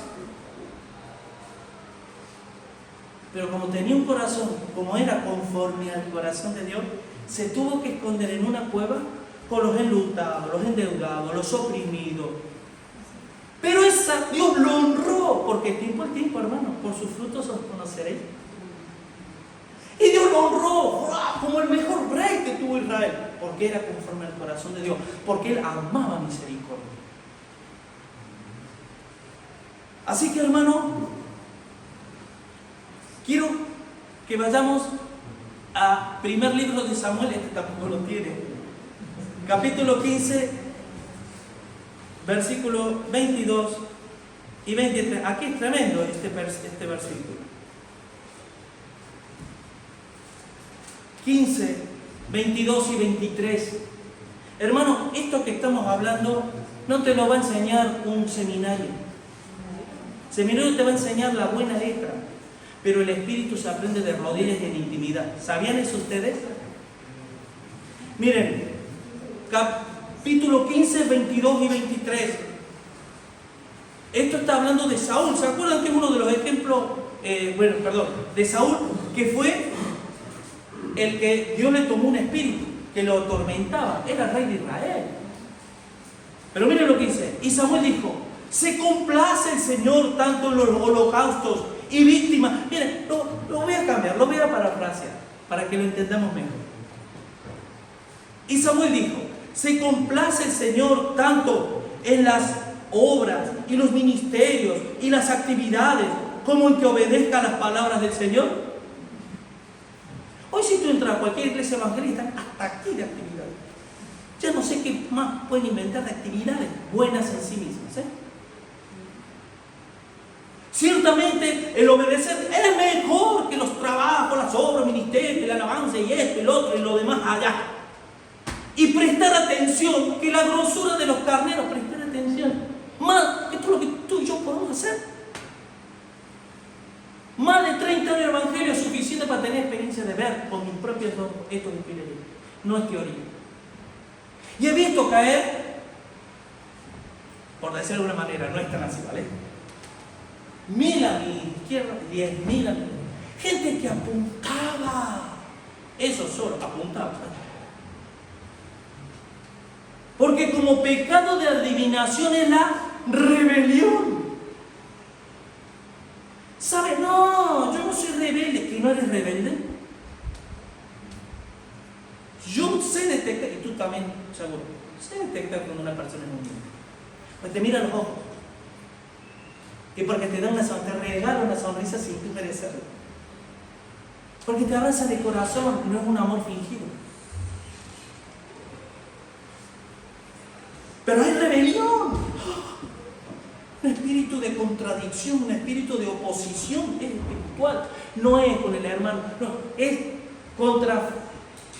Speaker 1: Pero como tenía un corazón, como era conforme al corazón de Dios, se tuvo que esconder en una cueva con los enlutados, los endeudados, los oprimidos. Pero Dios lo honró, porque tiempo al tiempo, hermano, por sus frutos os conoceréis. Y Dios lo honró como el mejor rey que tuvo Israel, porque era conforme al corazón de Dios, porque él amaba misericordia. Así que, hermano, que vayamos a primer libro de Samuel, este tampoco lo tiene, capítulo 15, versículo 22 y 23. Aquí es tremendo este versículo. 15, 22 y 23. Hermano, esto que estamos hablando no te lo va a enseñar un seminario. El seminario te va a enseñar la buena letra, pero el espíritu se aprende de rodillas y en intimidad. ¿Sabían eso ustedes? Miren, capítulo 15, 22 y 23. Esto está hablando de Saúl. ¿Se acuerdan que es uno de los ejemplos, de Saúl, que fue el que Dios le tomó un espíritu que lo atormentaba? Era rey de Israel. Pero miren lo que dice. Y Samuel dijo: se complace el Señor tanto en los holocaustos y víctimas. Miren, lo voy a cambiar, lo voy a parafrasear para que lo entendamos mejor. Y Samuel dijo: se complace el Señor tanto en las obras y los ministerios y las actividades como en que obedezca las palabras del Señor. Hoy si tú entras a cualquier iglesia evangélica, hasta aquí de actividades. Ya no sé qué más pueden inventar de actividades buenas en sí mismas. Ciertamente el obedecer es mejor que los trabajos, las obras, ministerios, la alabanza y esto y lo otro y lo demás allá. Y prestar atención, que la grosura de los carneros, prestar atención. Más, esto es lo que tú y yo podemos hacer. Más de 30 años de evangelio es suficiente para tener experiencia de ver con mis propios ojos estos espíritus. No es teoría. Y he visto caer, por decirlo de alguna manera, no es tan así, ¿vale? 1000 a mi izquierda, 10.000 a mi derecha. Gente que apuntaba. Eso solo, apuntaba. Porque como pecado de adivinación es la rebelión. ¿Sabe? No, yo no soy rebelde. ¿Que no eres rebelde? Yo sé detectar, y tú también, seguro, sé detectar cuando una persona es un niño. Pues te mira a los ojos. Y porque te da te regala una sonrisa sin tú merecerlo. Porque te abraza de corazón, no es un amor fingido. Pero hay rebelión. Un espíritu de contradicción, un espíritu de oposición, es espiritual. No es con el hermano, no, es contra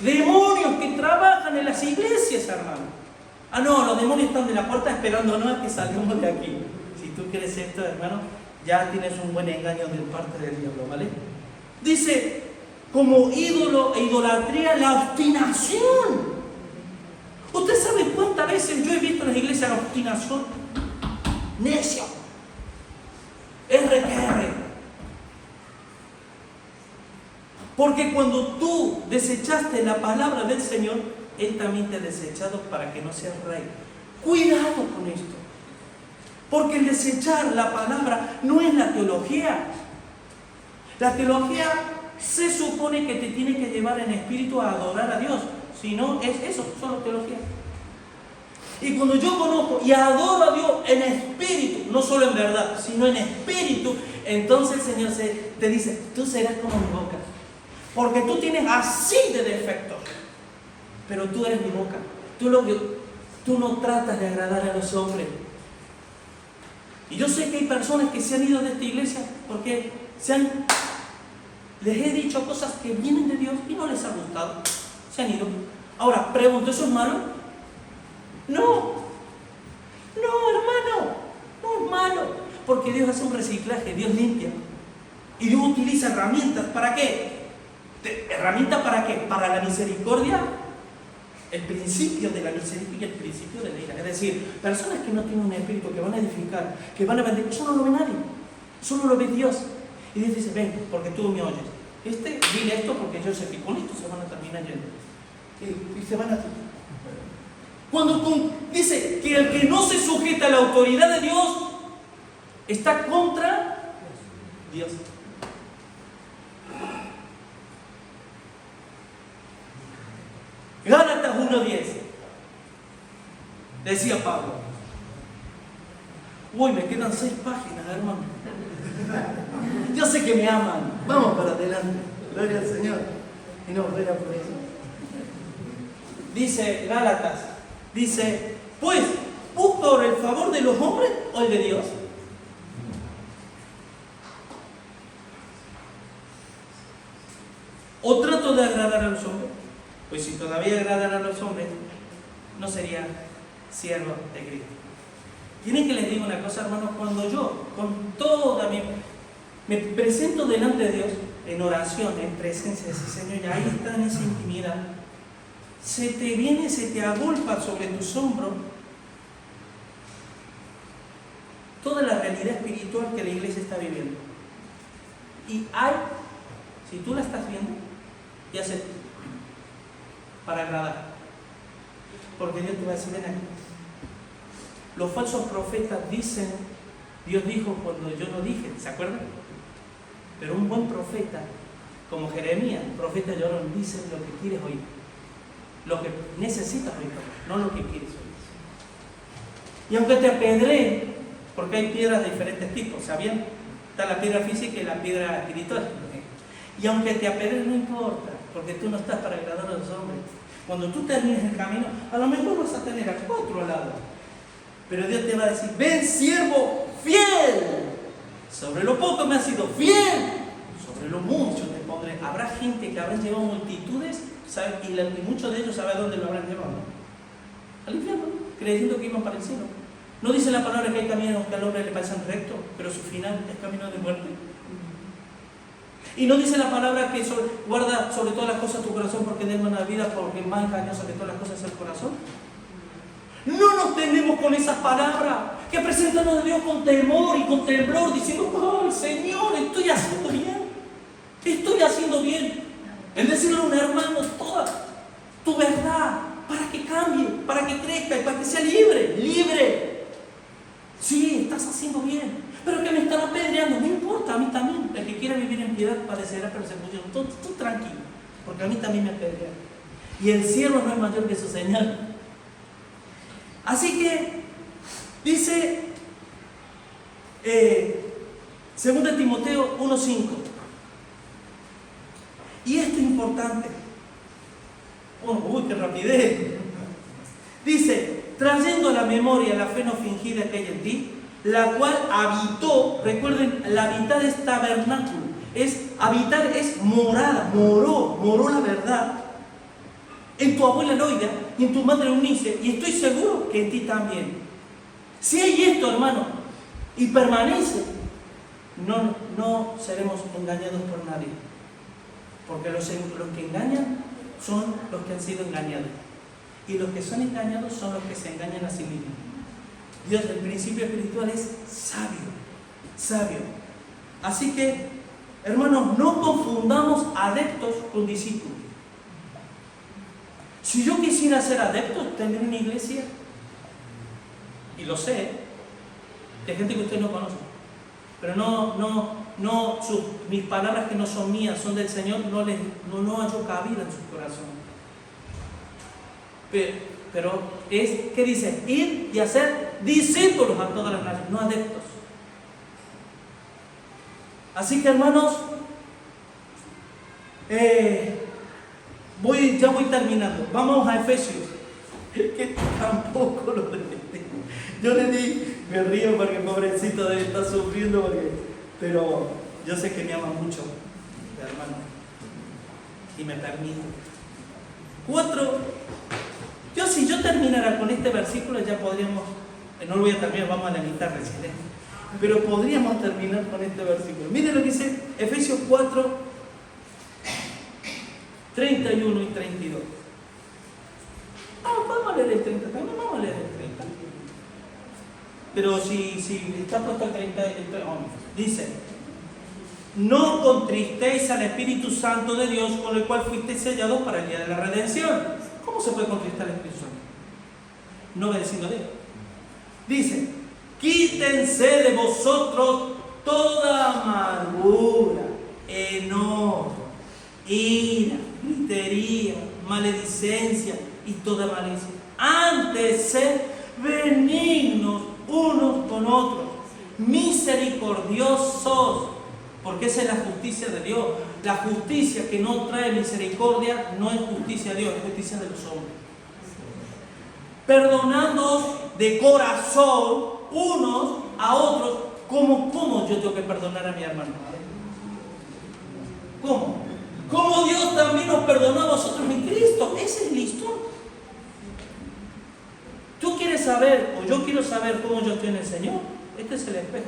Speaker 1: demonios que trabajan en las iglesias, hermano. Ah, no, los demonios están de la puerta esperándonos a que salgamos de aquí. Si tú quieres esto, hermano, ya tienes un buen engaño de parte del diablo, ¿vale? Dice, como ídolo e idolatría, la obstinación. ¿Usted sabe cuántas veces yo he visto en las iglesias la obstinación? Necio. RQR. Porque cuando tú desechaste la palabra del Señor, Él también te ha desechado para que no seas rey. Cuidado con esto. Porque el desechar la palabra no es la teología. La teología se supone que te tiene que llevar en espíritu a adorar a Dios. Si no, es eso, solo teología. Y cuando yo conozco y adoro a Dios en espíritu, no solo en verdad, sino en espíritu, entonces el Señor te dice, tú serás como mi boca. Porque tú tienes así de defectos, pero tú eres mi boca. Tú no tratas de agradar a los hombres. Y yo sé que hay personas que se han ido de esta iglesia porque les he dicho cosas que vienen de Dios y no les ha gustado. Se han ido. Ahora, pregunto, ¿eso es malo? No, hermano, no es malo, porque Dios hace un reciclaje, Dios limpia y Dios utiliza herramientas. ¿Para qué? ¿Herramientas para qué? Para la misericordia, el principio de la misericordia y el principio de la ira. Es decir, personas que no tienen un espíritu, que van a edificar, que van a bendecir, eso no lo ve nadie, solo lo ve Dios. Y Dios dice, ven, porque tú me oyes. Dile esto porque yo sé que con esto se van a terminar yendo. Y se van a... Cuando tú dice que el que no se sujeta a la autoridad de Dios está contra Dios. Gálatas 1:10 decía Pablo. Uy, me quedan 6 páginas, hermano. Yo sé que me aman. Vamos para adelante. Gloria al Señor. Y no fuera por eso. Dice Gálatas, dice, pues, ¿busco por el favor de los hombres o el de Dios? ¿O trato de agradar a los hombres? Pues si todavía agradara a los hombres, no sería siervo de Cristo. Tienen que les digo una cosa, hermanos, cuando yo, con toda mi... me presento delante de Dios, en oración, en presencia de ese Señor, y ahí está en esa intimidad, se te viene, se te agolpa sobre tus hombros toda la realidad espiritual que la iglesia está viviendo. Y hay, si tú la estás viendo, ya sé, para agradar. Porque Dios te va a decir, ven aquí. Los falsos profetas dicen, Dios dijo cuando yo no dije, ¿se acuerdan? Pero un buen profeta, como Jeremías, profeta llorón, dice lo que quieres oír. Lo que necesitas oír, no lo que quieres oír. Y aunque te apedreen, porque hay piedras de diferentes tipos, ¿sabían? Está la piedra física y la piedra espiritual. Y aunque te apedreen, no importa, porque tú no estás para agradar a los hombres. Cuando tú termines el camino, a lo mejor vas a tener a 4 al lado. Pero Dios te va a decir, ven siervo fiel. Sobre lo poco me has sido fiel, sobre lo mucho te pondré. Habrá gente que habrán llevado multitudes, ¿sabe? Y muchos de ellos saben a dónde lo habrán llevado. Al infierno, creyendo que iban para el cielo. ¿No dice la palabra que hay caminos que al hombre le parecen rectos, pero su final es camino de muerte? Y no dice la palabra que guarda sobre todas las cosas tu corazón porque de él mana la vida, porque más engañosa que todas las cosas es el corazón. No nos tenemos con esas palabras que presentan a Dios con temor y con temblor, diciendo, ¡ay, Señor, estoy haciendo bien! Estoy haciendo bien. En decirle a un hermano toda tu verdad para que cambie, para que crezca y para que sea libre, libre. Sí, estás haciendo bien. Pero que me están apedreando, no importa, a mí también. El que quiera vivir en piedad padecerá persecución. Tú tranquilo, porque a mí también me apedrean. Y el cielo no es mayor que su Señor. Así que, dice 2 Timoteo 1:5. Y esto es importante. Uy, qué rapidez. Dice, trayendo a la memoria la fe no fingida que hay en ti, la cual habitó, recuerden, el habitar es tabernáculo, habitar es morada, moró la verdad en tu abuela Loida y en tu madre Eunice, y estoy seguro que en ti también. Si hay esto, hermano, y permanece, no seremos engañados por nadie, porque los que engañan son los que han sido engañados, y los que son engañados son los que se engañan a sí mismos. Dios, el principio espiritual es sabio. Así que, hermanos, no confundamos adeptos con discípulos. Si yo quisiera ser adepto, tendría una iglesia, y lo sé, de gente que usted no conoce, pero mis palabras que no son mías, son del Señor, no hallo cabida en su corazón. Pero ¿qué dice? Ir y hacer discípulos a todas las naciones, no adeptos. Así que, hermanos, ya voy terminando. Vamos a Efesios, que tampoco lo detesté. Yo me río porque pobrecito debe estar sufriendo, pero yo sé que me ama mucho, hermano, y me permite. 4. Si yo terminara con este versículo, ya podríamos, no lo voy a terminar, vamos a la mitad recién, pero podríamos terminar con este versículo. Miren lo que dice Efesios 4, 31 y 32. Vamos a leer el 30 también, vamos a leer el 30. Pero si está puesto el 30, dice, no contristéis al Espíritu Santo de Dios, con el cual fuisteis sellados para el día de la redención. ¿Cómo se puede contristar al Espíritu Santo? No obedeciendo a Dios. Dice, quítense de vosotros toda amargura, enojo, ira, gritería, maledicencia y toda malicia. Antes, sed benignos unos con otros, misericordiosos, porque esa es la justicia de Dios. la justicia que no trae misericordia no es justicia de Dios, es justicia de los hombres. Perdonándoos de corazón unos a otros, ¿cómo yo tengo que perdonar a mi hermano? ¿Cómo? Como Dios también nos perdonó a vosotros en Cristo. Ese es listo. ¿Tú quieres saber, o yo quiero saber cómo yo estoy en el Señor? Este es el espejo.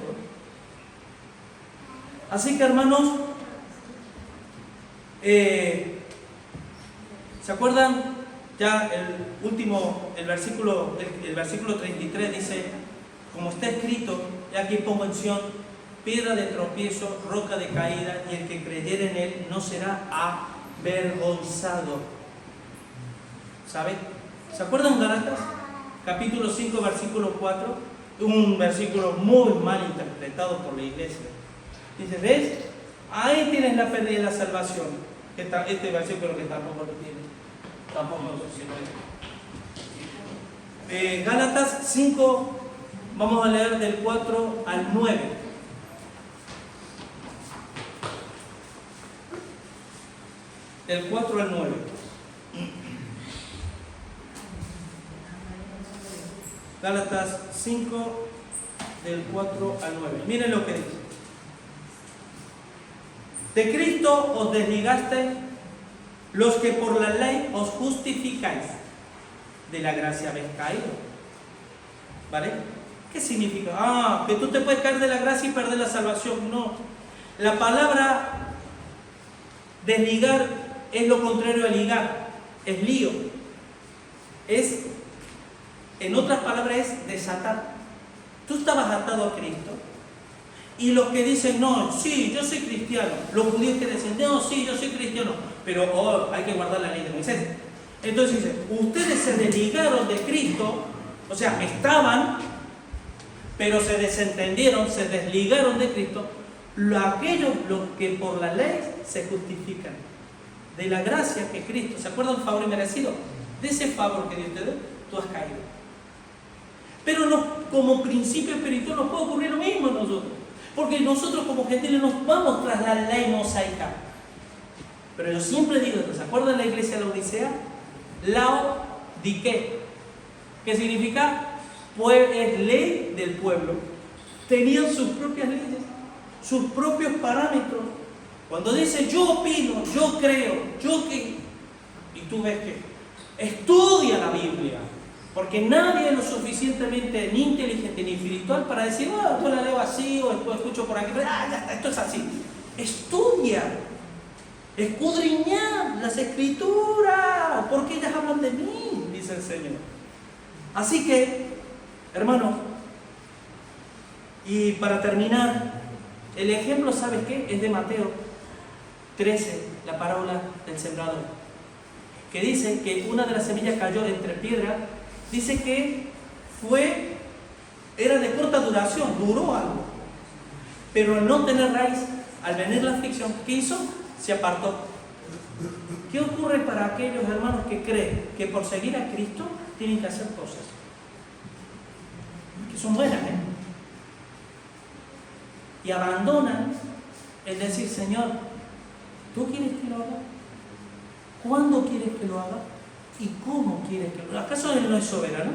Speaker 1: Así que, hermanos, ¿se acuerdan? Ya el versículo 33 dice, como está escrito, y aquí pongo en Sión, piedra de tropiezo, roca de caída, y el que creyere en él no será avergonzado. ¿Sabe? ¿Se acuerdan Gálatas? Capítulo 5, versículo 4, un versículo muy mal interpretado por la iglesia. Dice, ¿ves? Ahí tienes la pérdida de la salvación. Este versículo que tampoco lo tiene. Tampoco lo tiene. Gálatas 5, vamos a leer del 4 al 9. Del 4 al 9. Gálatas 5, del 4 al 9. Miren lo que dice. De Cristo os desligaste los que por la ley os justificáis. De la gracia habéis caído. ¿Vale? ¿Qué significa? Que tú te puedes caer de la gracia y perder la salvación. No. La palabra desligar es lo contrario a ligar. Es lío. En otras palabras, es desatar. Tú estabas atado a Cristo. Y los que dicen, no, sí, yo soy cristiano. Los judíos que dicen, no, sí, yo soy cristiano. Pero hay que guardar la ley de Moisés. Entonces dice, ustedes se desligaron de Cristo. O sea, estaban, pero se desentendieron, se desligaron de Cristo. Aquellos los que por la ley se justifican. De la gracia que Cristo, ¿se acuerdan del favor inmerecido? De ese favor que Dios te dio, tú has caído. Pero no, como principio espiritual nos puede ocurrir lo mismo a nosotros. Porque nosotros como gentiles nos vamos tras la ley mosaica. Pero yo siempre digo, ¿se acuerdan de la iglesia de la Odisea? Laodiqué. ¿Qué significa? Pues es ley del pueblo. Tenían sus propias leyes, sus propios parámetros. Cuando dice yo opino, yo creo, y tú ves que estudia la Biblia. Porque nadie es lo suficientemente ni inteligente ni espiritual para decir, yo la leo así o escucho por aquí, ya está, esto es así. Estudia, escudriñad las escrituras, porque ellas hablan de mí, dice el Señor. Así que, hermanos, y para terminar, el ejemplo, ¿sabes qué? Es de Mateo 13, la parábola del sembrador, que dice que una de las semillas cayó entre piedras. Dice que era de corta duración, duró algo. Pero al no tener raíz, al venir la aflicción, ¿qué hizo? Se apartó. ¿Qué ocurre para aquellos hermanos que creen que por seguir a Cristo tienen que hacer cosas que son buenas, y abandonan el decir, Señor, ¿tú quieres que lo haga? ¿Cuándo quieres que lo haga? ¿Y cómo quieres que lo haga? ¿Acaso Él no es soberano?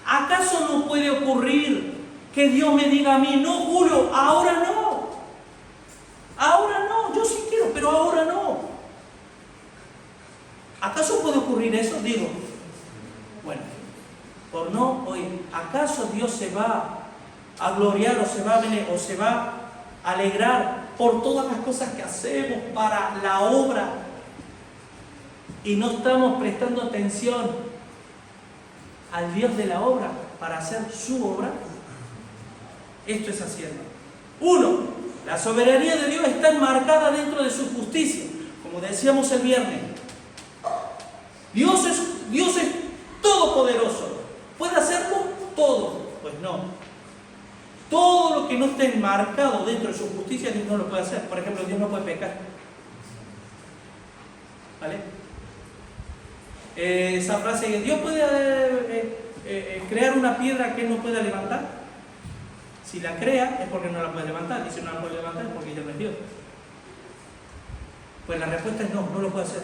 Speaker 1: ¿Acaso no puede ocurrir que Dios me diga a mí, no, Julio, ahora no? Ahora no, yo sí quiero, pero ahora no. ¿Acaso puede ocurrir eso? Digo, bueno, por no oír, ¿acaso Dios se va a gloriar o se va a alegrar por todas las cosas que hacemos para la obra y no estamos prestando atención al Dios de la obra para hacer su obra? Esto es así, hermano. 1. La soberanía de Dios está enmarcada dentro de su justicia, como decíamos el viernes. Dios es todopoderoso. ¿Puede hacerlo todo? Pues no. Todo lo que no esté enmarcado dentro de su justicia, Dios no lo puede hacer. Por ejemplo, Dios no puede pecar. ¿Vale? Esa frase que Dios puede crear una piedra que Él no pueda levantar. Si la crea es porque no la puede levantar, y si no la puede levantar es porque ella no es Dios. Pues la respuesta es no, no lo puede hacer.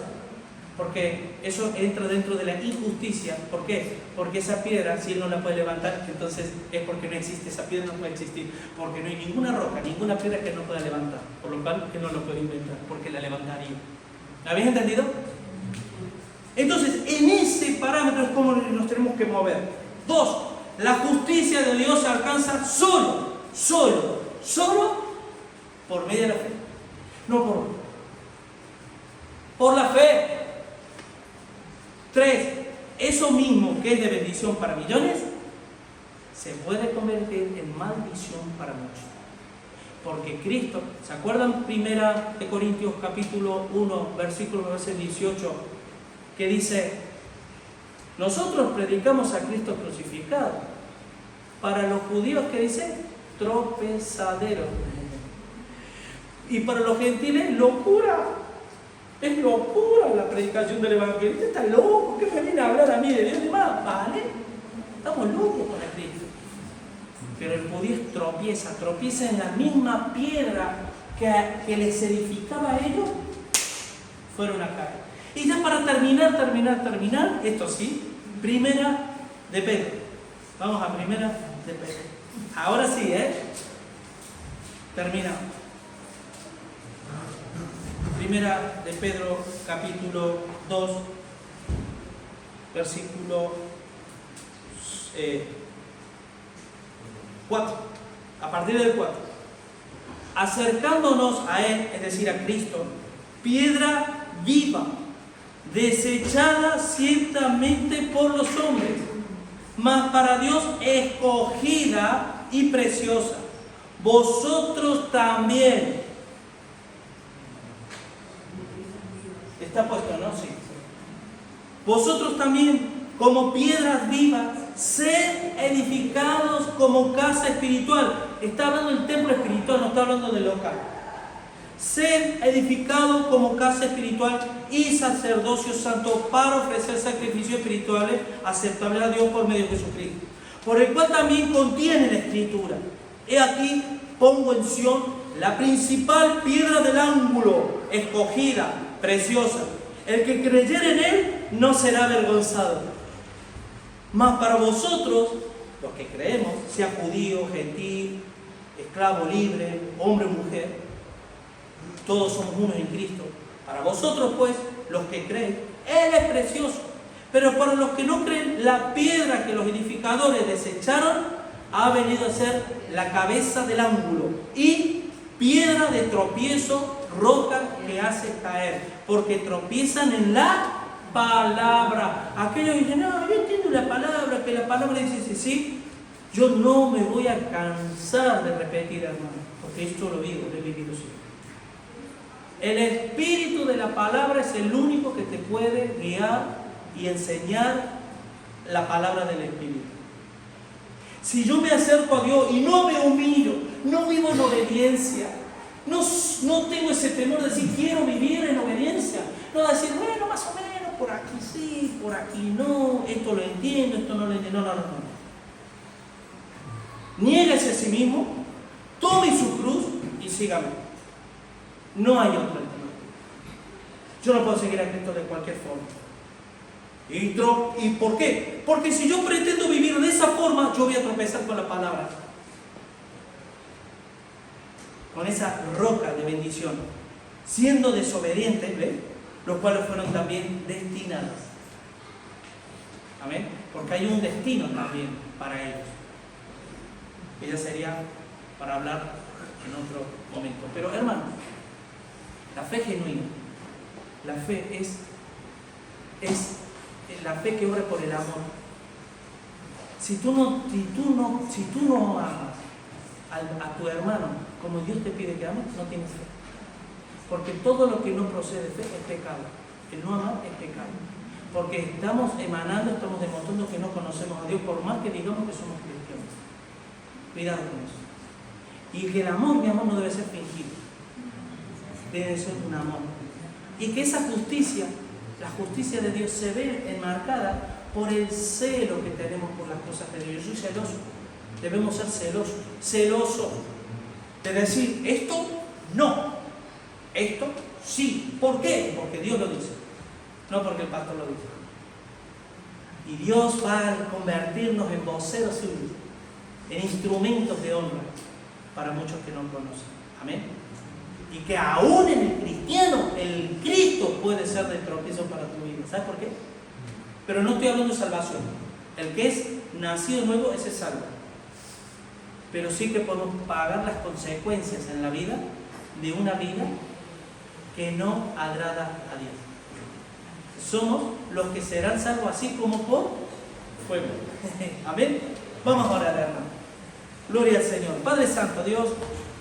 Speaker 1: Porque eso entra dentro de la injusticia. ¿Por qué? Porque esa piedra, si él no la puede levantar, entonces es porque no existe. Esa piedra no puede existir. Porque no hay ninguna roca, ninguna piedra que él no pueda levantar. Por lo cual, él no lo puede inventar, porque la levantaría. ¿La habéis entendido? Entonces, en ese parámetro es como nos tenemos que mover. 2. La justicia de Dios se alcanza solo por medio de la fe. No por la fe. 3. Eso mismo que es de bendición para millones, se puede convertir en maldición para muchos. Porque Cristo, ¿se acuerdan? 1 Corintios capítulo 1, versículo 18, que dice: nosotros predicamos a Cristo crucificado. Para los judíos, ¿qué dice? Tropezadero. Y para los gentiles, locura. Es locura la predicación del Evangelio. Usted está loco, ¿qué me viene a hablar a mí de Dios y más? ¿Vale? Estamos locos con el Cristo. Pero el judío tropieza en la misma piedra que les edificaba a ellos, fueron a caer. Y ya para terminar, esto sí, Primera de Pedro. Vamos a Primera de Pedro. Ahora sí, terminamos. Primera de Pedro, capítulo 2, versículo 4. A partir del 4. Acercándonos a Él, es decir, a Cristo, piedra viva, desechada ciertamente por los hombres, mas para Dios escogida y preciosa. Vosotros también. Está puesto, ¿no? Sí. Vosotros también, como piedras vivas, sed edificados como casa espiritual. Está hablando del templo espiritual, no está hablando del local. Sed edificados como casa espiritual y sacerdocio santo para ofrecer sacrificios espirituales aceptables a Dios por medio de Jesucristo, por el cual también contiene la Escritura: he aquí pongo en Sión la principal piedra del ángulo, escogida, preciosa. El que creyere en Él no será avergonzado. Mas para vosotros, los que creemos, sea judío, gentil, esclavo, libre, hombre o mujer, todos somos unos en Cristo. Para vosotros, pues, los que creen, Él es precioso. Pero para los que no creen, la piedra que los edificadores desecharon ha venido a ser la cabeza del ángulo y piedra de tropiezo, roca que hace caer, porque tropiezan en la palabra. Aquellos dicen: no, yo entiendo la palabra, que la palabra dice sí. Yo no me voy a cansar de repetir, hermano, porque esto lo vivo, lo he vivido siempre. El espíritu de la palabra es el único que te puede guiar y enseñar la palabra del Espíritu. Si yo me acerco a Dios y no me humillo, no vivo en obediencia, no tengo ese temor de decir quiero vivir en obediencia, no decir bueno, más o menos, por aquí sí, por aquí no, esto lo entiendo, esto no lo entiendo, no. Niéguese a sí mismo, tome su cruz y sígame. No hay otra alternativa. Yo no puedo seguir a Cristo de cualquier forma. ¿Y por qué? Porque si yo pretendo vivir de esa forma, yo voy a tropezar con la palabra, con esa roca de bendición, siendo desobedientes, ¿ves? Los cuales fueron también destinados. Amén. Porque hay un destino también para ellos. Que ya sería para hablar en otro momento. Pero hermano, la fe genuina, la fe es la fe que obra por el amor. Si tú no amas a tu hermano como Dios te pide que ames, no tienes fe. Porque todo lo que no procede de fe es pecado. El no amar es pecado. Porque estamos demostrando que no conocemos a Dios, por más que digamos que somos cristianos. Cuidado con eso. Y que el amor, mi amor, no debe ser fingido. Debe ser un amor. Y que esa justicia, la justicia de Dios, se ve enmarcada por el celo que tenemos por las cosas de Dios. Yo soy celoso. Debemos ser celosos. De decir, esto no. Esto Sí. ¿Por qué? Porque Dios lo dice, no porque el pastor lo dice. Y Dios va a convertirnos en voceros suyos, en instrumentos de honra para muchos que no conocen. Amén. Y que aún en el cristiano, el Cristo puede ser de tropiezo para tu vida. ¿Sabes por qué? Pero no estoy hablando de salvación. El que es nacido nuevo, ese es salvo. Pero sí que podemos pagar las consecuencias en la vida de una vida que no agrada a Dios. Somos los que serán salvos así como por fuego. Amén. Vamos a orar, hermano. Gloria al Señor. Padre Santo, Dios,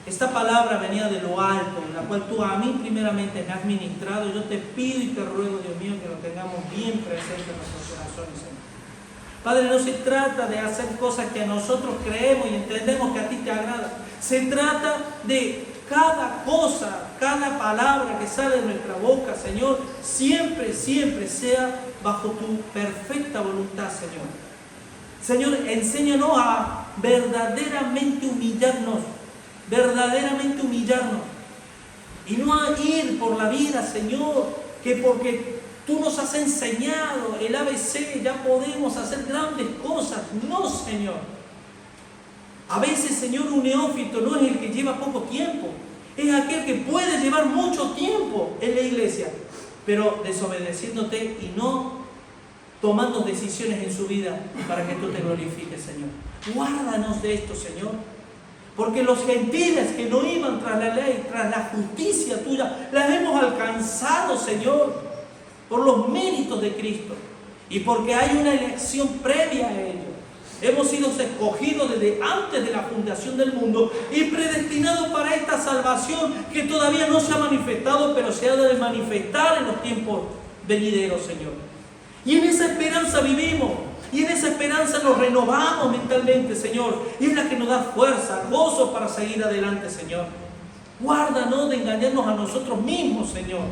Speaker 1: esta palabra venía de lo alto, en la cual tú a mí primeramente me has ministrado. Yo te pido y te ruego, Dios mío, que lo tengamos bien presente en nuestros corazones, Señor. Padre, no se trata de hacer cosas que nosotros creemos y entendemos que a ti te agrada. Se trata de cada cosa, cada palabra que sale de nuestra boca, Señor, siempre, siempre sea bajo tu perfecta voluntad, Señor. Señor, enséñanos a verdaderamente humillarnos, y no a ir por la vida, Señor, que porque tú nos has enseñado el ABC, ya podemos hacer grandes cosas. No, Señor. A veces, Señor, un neófito no es el que lleva poco tiempo, es aquel que puede llevar mucho tiempo en la iglesia, pero desobedeciéndote y no tomando decisiones en su vida para que tú te glorifiques, Señor. Guárdanos de esto, Señor. Porque los gentiles que no iban tras la ley, tras la justicia tuya, las hemos alcanzado, Señor, por los méritos de Cristo. Y porque hay una elección previa a ello. Hemos sido escogidos desde antes de la fundación del mundo y predestinados para esta salvación que todavía no se ha manifestado, pero se ha de manifestar en los tiempos venideros, Señor. Y en esa esperanza vivimos. Y en esa esperanza nos renovamos mentalmente, Señor. Y es la que nos da fuerza, gozo para seguir adelante, Señor. Guárdanos de engañarnos a nosotros mismos, Señor.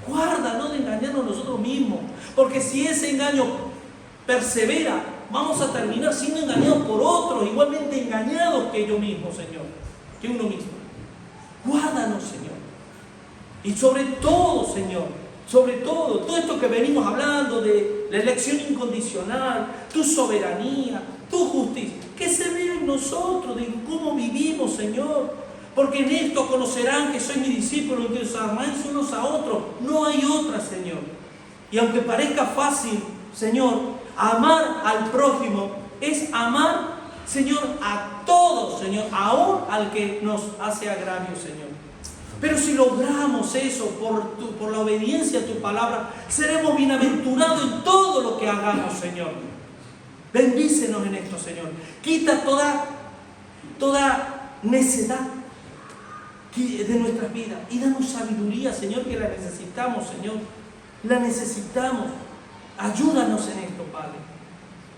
Speaker 1: Guárdanos de engañarnos a nosotros mismos. Porque si ese engaño persevera, vamos a terminar siendo engañados por otros, igualmente engañados que yo mismo, Señor. Que uno mismo. Guárdanos, Señor. Y sobre todo, Señor, sobre todo esto que venimos hablando de la elección incondicional, tu soberanía, tu justicia, que se vea en nosotros, de cómo vivimos, Señor. Porque en esto conocerán que soy mi discípulo y que os amáis unos a otros. No hay otra, Señor. Y aunque parezca fácil, Señor, amar al prójimo es amar, Señor, a todos, Señor, aún al que nos hace agravio, Señor. Pero si logramos eso por la obediencia a tu palabra, seremos bienaventurados en todo lo que hagamos, Señor. Bendícenos en esto, Señor. Quita toda necedad de nuestras vidas y danos sabiduría, Señor, que la necesitamos, Señor. La necesitamos. Ayúdanos en esto, Padre.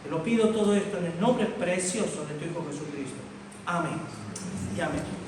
Speaker 1: Te lo pido todo esto en el nombre precioso de tu Hijo Jesucristo. Amén y amén.